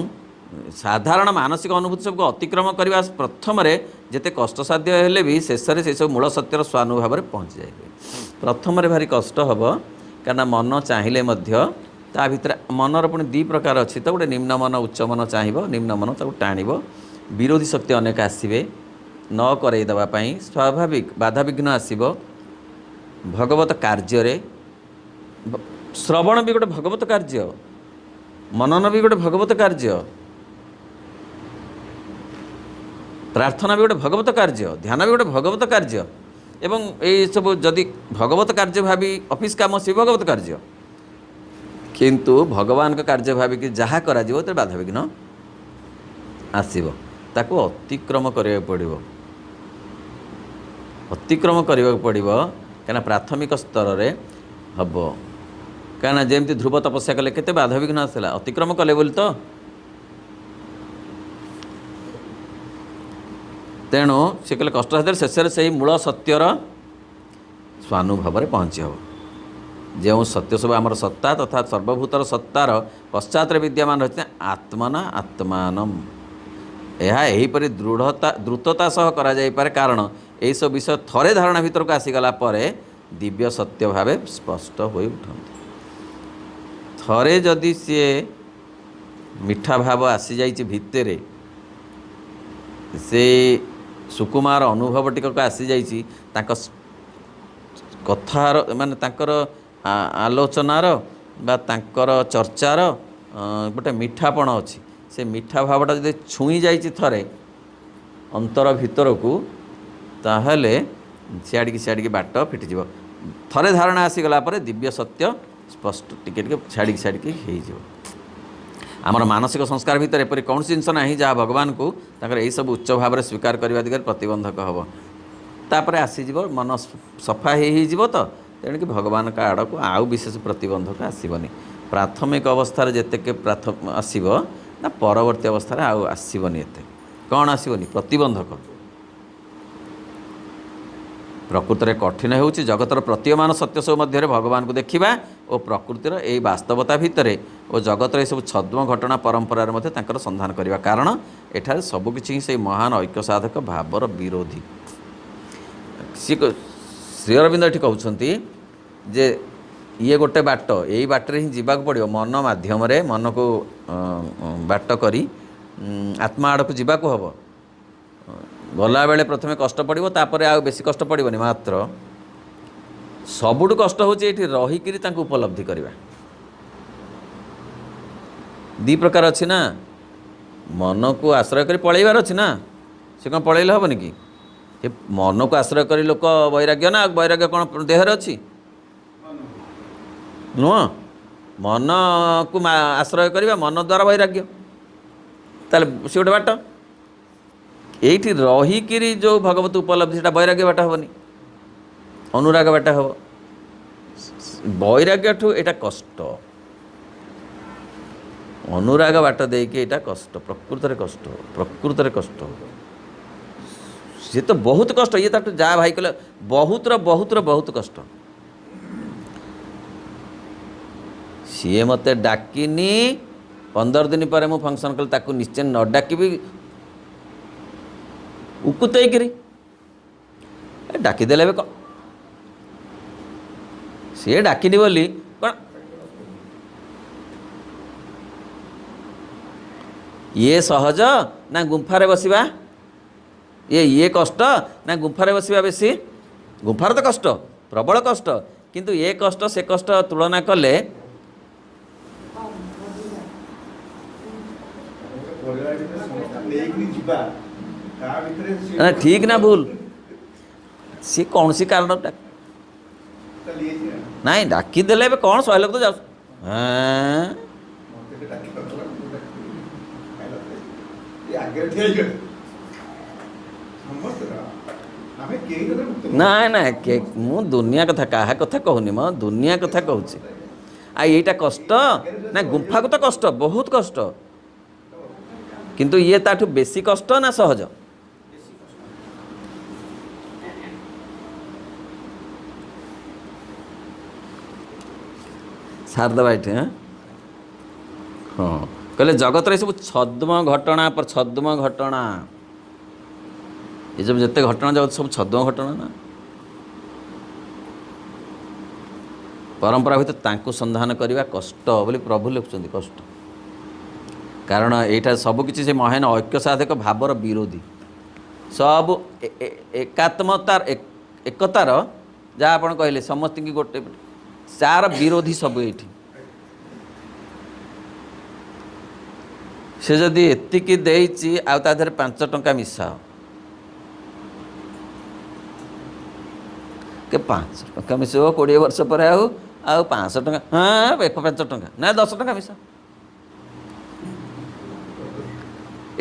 S1: ସାଧାରଣ ମାନସିକ ଅନୁଭୂତି ସବୁକୁ ଅତିକ୍ରମ କରିବା ପ୍ରଥମରେ ଯେତେ କଷ୍ଟସାଧ୍ୟ ହେଲେ ବି ଶେଷରେ ସେସବୁ ମୂଳ ସତ୍ୟର ସ୍ୱାନୁଭାବରେ ପହଞ୍ଚିଯାଇବେ। ପ୍ରଥମରେ ଭାରି କଷ୍ଟ ହେବ, କାରଣ ମନ ଚାହିଁଲେ ମଧ୍ୟ ତା ଭିତରେ ମନର ପୁଣି 2 ପ୍ରକାର ଅଛି ତ। ଗୋଟେ ନିମ୍ନ ମନ, ଉଚ୍ଚ ମନ ଚାହିଁବ, ନିମ୍ନ ମନ ତାକୁ ଟାଣିବ। ବିରୋଧୀ ଶକ୍ତି ଅନେକ ଆସିବେ ନ କରେଇ ଦେବା ପାଇଁ, ସ୍ୱାଭାବିକ ବାଧାବିଘ୍ନ ଆସିବ। ଭଗବତ କାର୍ଯ୍ୟରେ ଶ୍ରବଣ ବି ଗୋଟେ ଭଗବତ କାର୍ଯ୍ୟ, ମନନ ବି ଗୋଟେ ଭଗବତ କାର୍ଯ୍ୟ, ପ୍ରାର୍ଥନା ବି ଗୋଟେ ଭଗବତ କାର୍ଯ୍ୟ, ଧ୍ୟାନ ବି ଗୋଟେ ଭଗବତ କାର୍ଯ୍ୟ। ଏବଂ ଏଇସବୁ ଯଦି ଭଗବତ କାର୍ଯ୍ୟ ଭାବି ଅଫିସ୍ କାମ, ସେ ଭଗବତ କାର୍ଯ୍ୟ। କିନ୍ତୁ ଭଗବାନଙ୍କ କାର୍ଯ୍ୟ ଭାବିକି ଯାହା କରାଯିବ ତେବେ ବାଧାବିଘ୍ନ ଆସିବ। ତାକୁ ଅତିକ୍ରମ କରିବାକୁ ପଡ଼ିବ, ଅତିକ୍ରମ କରିବାକୁ ପଡ଼ିବ। କାହିଁକିନା ପ୍ରାଥମିକ ସ୍ତରରେ ହେବ। କାହିଁକିନା ଯେମିତି ଧ୍ରୁବ ତପସ୍ୟା କଲେ କେତେ ବାଧାବିଘ୍ନ ଆସିଲା, ଅତିକ୍ରମ କଲେ ବୋଲି ତ। तेणु से कहले कष्ट साध्य शेष से मूल सत्यर स्वानुभव पहुँची हे जो सत्य सब आमर सत्ता तथा सर्वभूतर सत्तार पश्चात विद्यमान रही आत्मना आत्मान यहीपरि दृढ़ता द्रुतता सह करा जाई पारे कारण यही सब विषय थरे धारणा भीतर को आसीगला दिव्य सत्य भाव स्पष्ट हो उठते थरे जदि सी मीठा भाव आसी जाइए भितर से सुकुमार अनुभव टिक आसी जाइए कथार माने तांकर आलोचनार बा तांकर चर्चार गोटे मीठापण अच्छी से मीठा भावटा जब छुई जाइए थरे अंतर भितर को ताहले सियाड़ी बाट फिटिज थरे धारणा आसीगला दिव्य सत्य स्पष्ट टिके छाड़ी हो आमर मानसिक संस्कार भितर एपरी कौन जिनस ना जहाँ भगवान को यही सब उच्च भाव स्वीकार करने दिगरे प्रतिबंधक हम तापर आसीज मन सफा हो तो तेणुक भगवान का आड़ को आउ विशेष प्रतिबंधक आसबनी प्राथमिक अवस्था जितेक प्राथम आसब ना परवर्ती अवस्था आउ आसबनी एत कौन आसबनी प्रतिबंधक प्रकृत में कठिन हो जगतर प्रतीयमान सत्य सब मध्य भगवान को देखा और प्रकृतिर यही वास्तवता भितर और जगतर ये सब छद्म घटना परंपरार मध्य संधान करने कारण एठार सबकि से महान ऐक्य साधक भावर विरोधी श्री अरविंद ये कहते जे ये गोटे बाट यही बाटर ही जावाक पड़ो मन मध्यम मन को बाट करी आत्मा आड़ को जावाक हम गला बेले प्रथमे कष्ट पड़ो तापर आउ बेसी कष्ट पड़ोनी मात्र सबुठ कष्ट होची एठी रहीकरी तांको उपलब्धि करवा दी प्रकार अच्छी ना मन को आश्रय कर पलैबार अच्छी ना से कौन पलैले हेनी कि मन को आश्रय कर लोक वैराग्य ना वैराग्य कौन देहर अच्छी नुह मन को आश्रय करवा मन द्वारा वैराग्य ताले से गोटे बाट एठी रहीकि जो भगवत उपलब्धि से वैराग्य बाट हेनी अनुराग बाट हम वैराग्य ठू एटा कष्ट अनुराग बाट देके एटा कष्ट प्रकृत कष्ट सी तो बहुत कष्ट ये ताठू जा भाई कहले बहुत कष्ट सी मत डाकिनी 15 दिन पर मु फंक्शन कल ताकू निश्चय न डाकिबी उकुतैकरी डाकिदेले कौन सी डाकिनी बोली कौन ये सहज ना गुंफारे बसवा ये कष्ट ना गुंफारे बसवा बेसी गुंफार तो कष्ट प्रबल कष्ट किंतु ये कष्ट से कष्ट तुलना कले ना ठीक ना भूल सी कौन सी कारण नहीं डाकिदेले कौन 100 लोग तो जाओ ना ना मु दुनिया कथा क्या कथा कहूनी म दुनिया कथा कहूँ आईटा कष्ट ना गुंफा को तो कष्ट बहुत कष्ट किंतु ये ताठू बेसी कष्ट ना सहज शारदा बैठे हाँ कहले जगत रे सब छद्म घटना पर छद्म घटना ये जब जिते घटना जगत सब छद्म घटना ना परंपरा भितर तांको संधान करवा कष्ट बोली प्रभु लिखुଛନ୍ତି कष्ट कारण एटा सबकि से महान ऐक्य साधक भावर विरोधी सब एकात्मतार एकतार जहाँ आप कहले समस्त की गोटे चार विरोधी सब ये से जदि एतिकी देइछि आ ता देहरे 5 टंका मिसाओ के 5 टंका मिसाओ 20 वर्ष पर आउ 500 टंका हाँ 5 टंका ना 10 टंका मिसाओ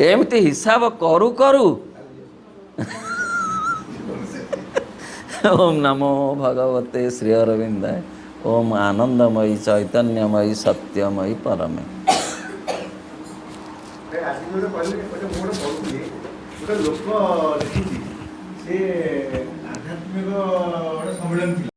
S1: एमती हिसाब करू करू ओम नमो भगवते श्री अरविंदाय ओम आनंदमयी चैतन्यमयी सत्यमयी परमे
S2: ଗୋଟେ ଲୋକ ଲେଖିଛି ସେ ଆଧ୍ୟାତ୍ମିକ ଗୋଟେ ସମ୍ମିଳନୀ ଥିଲା।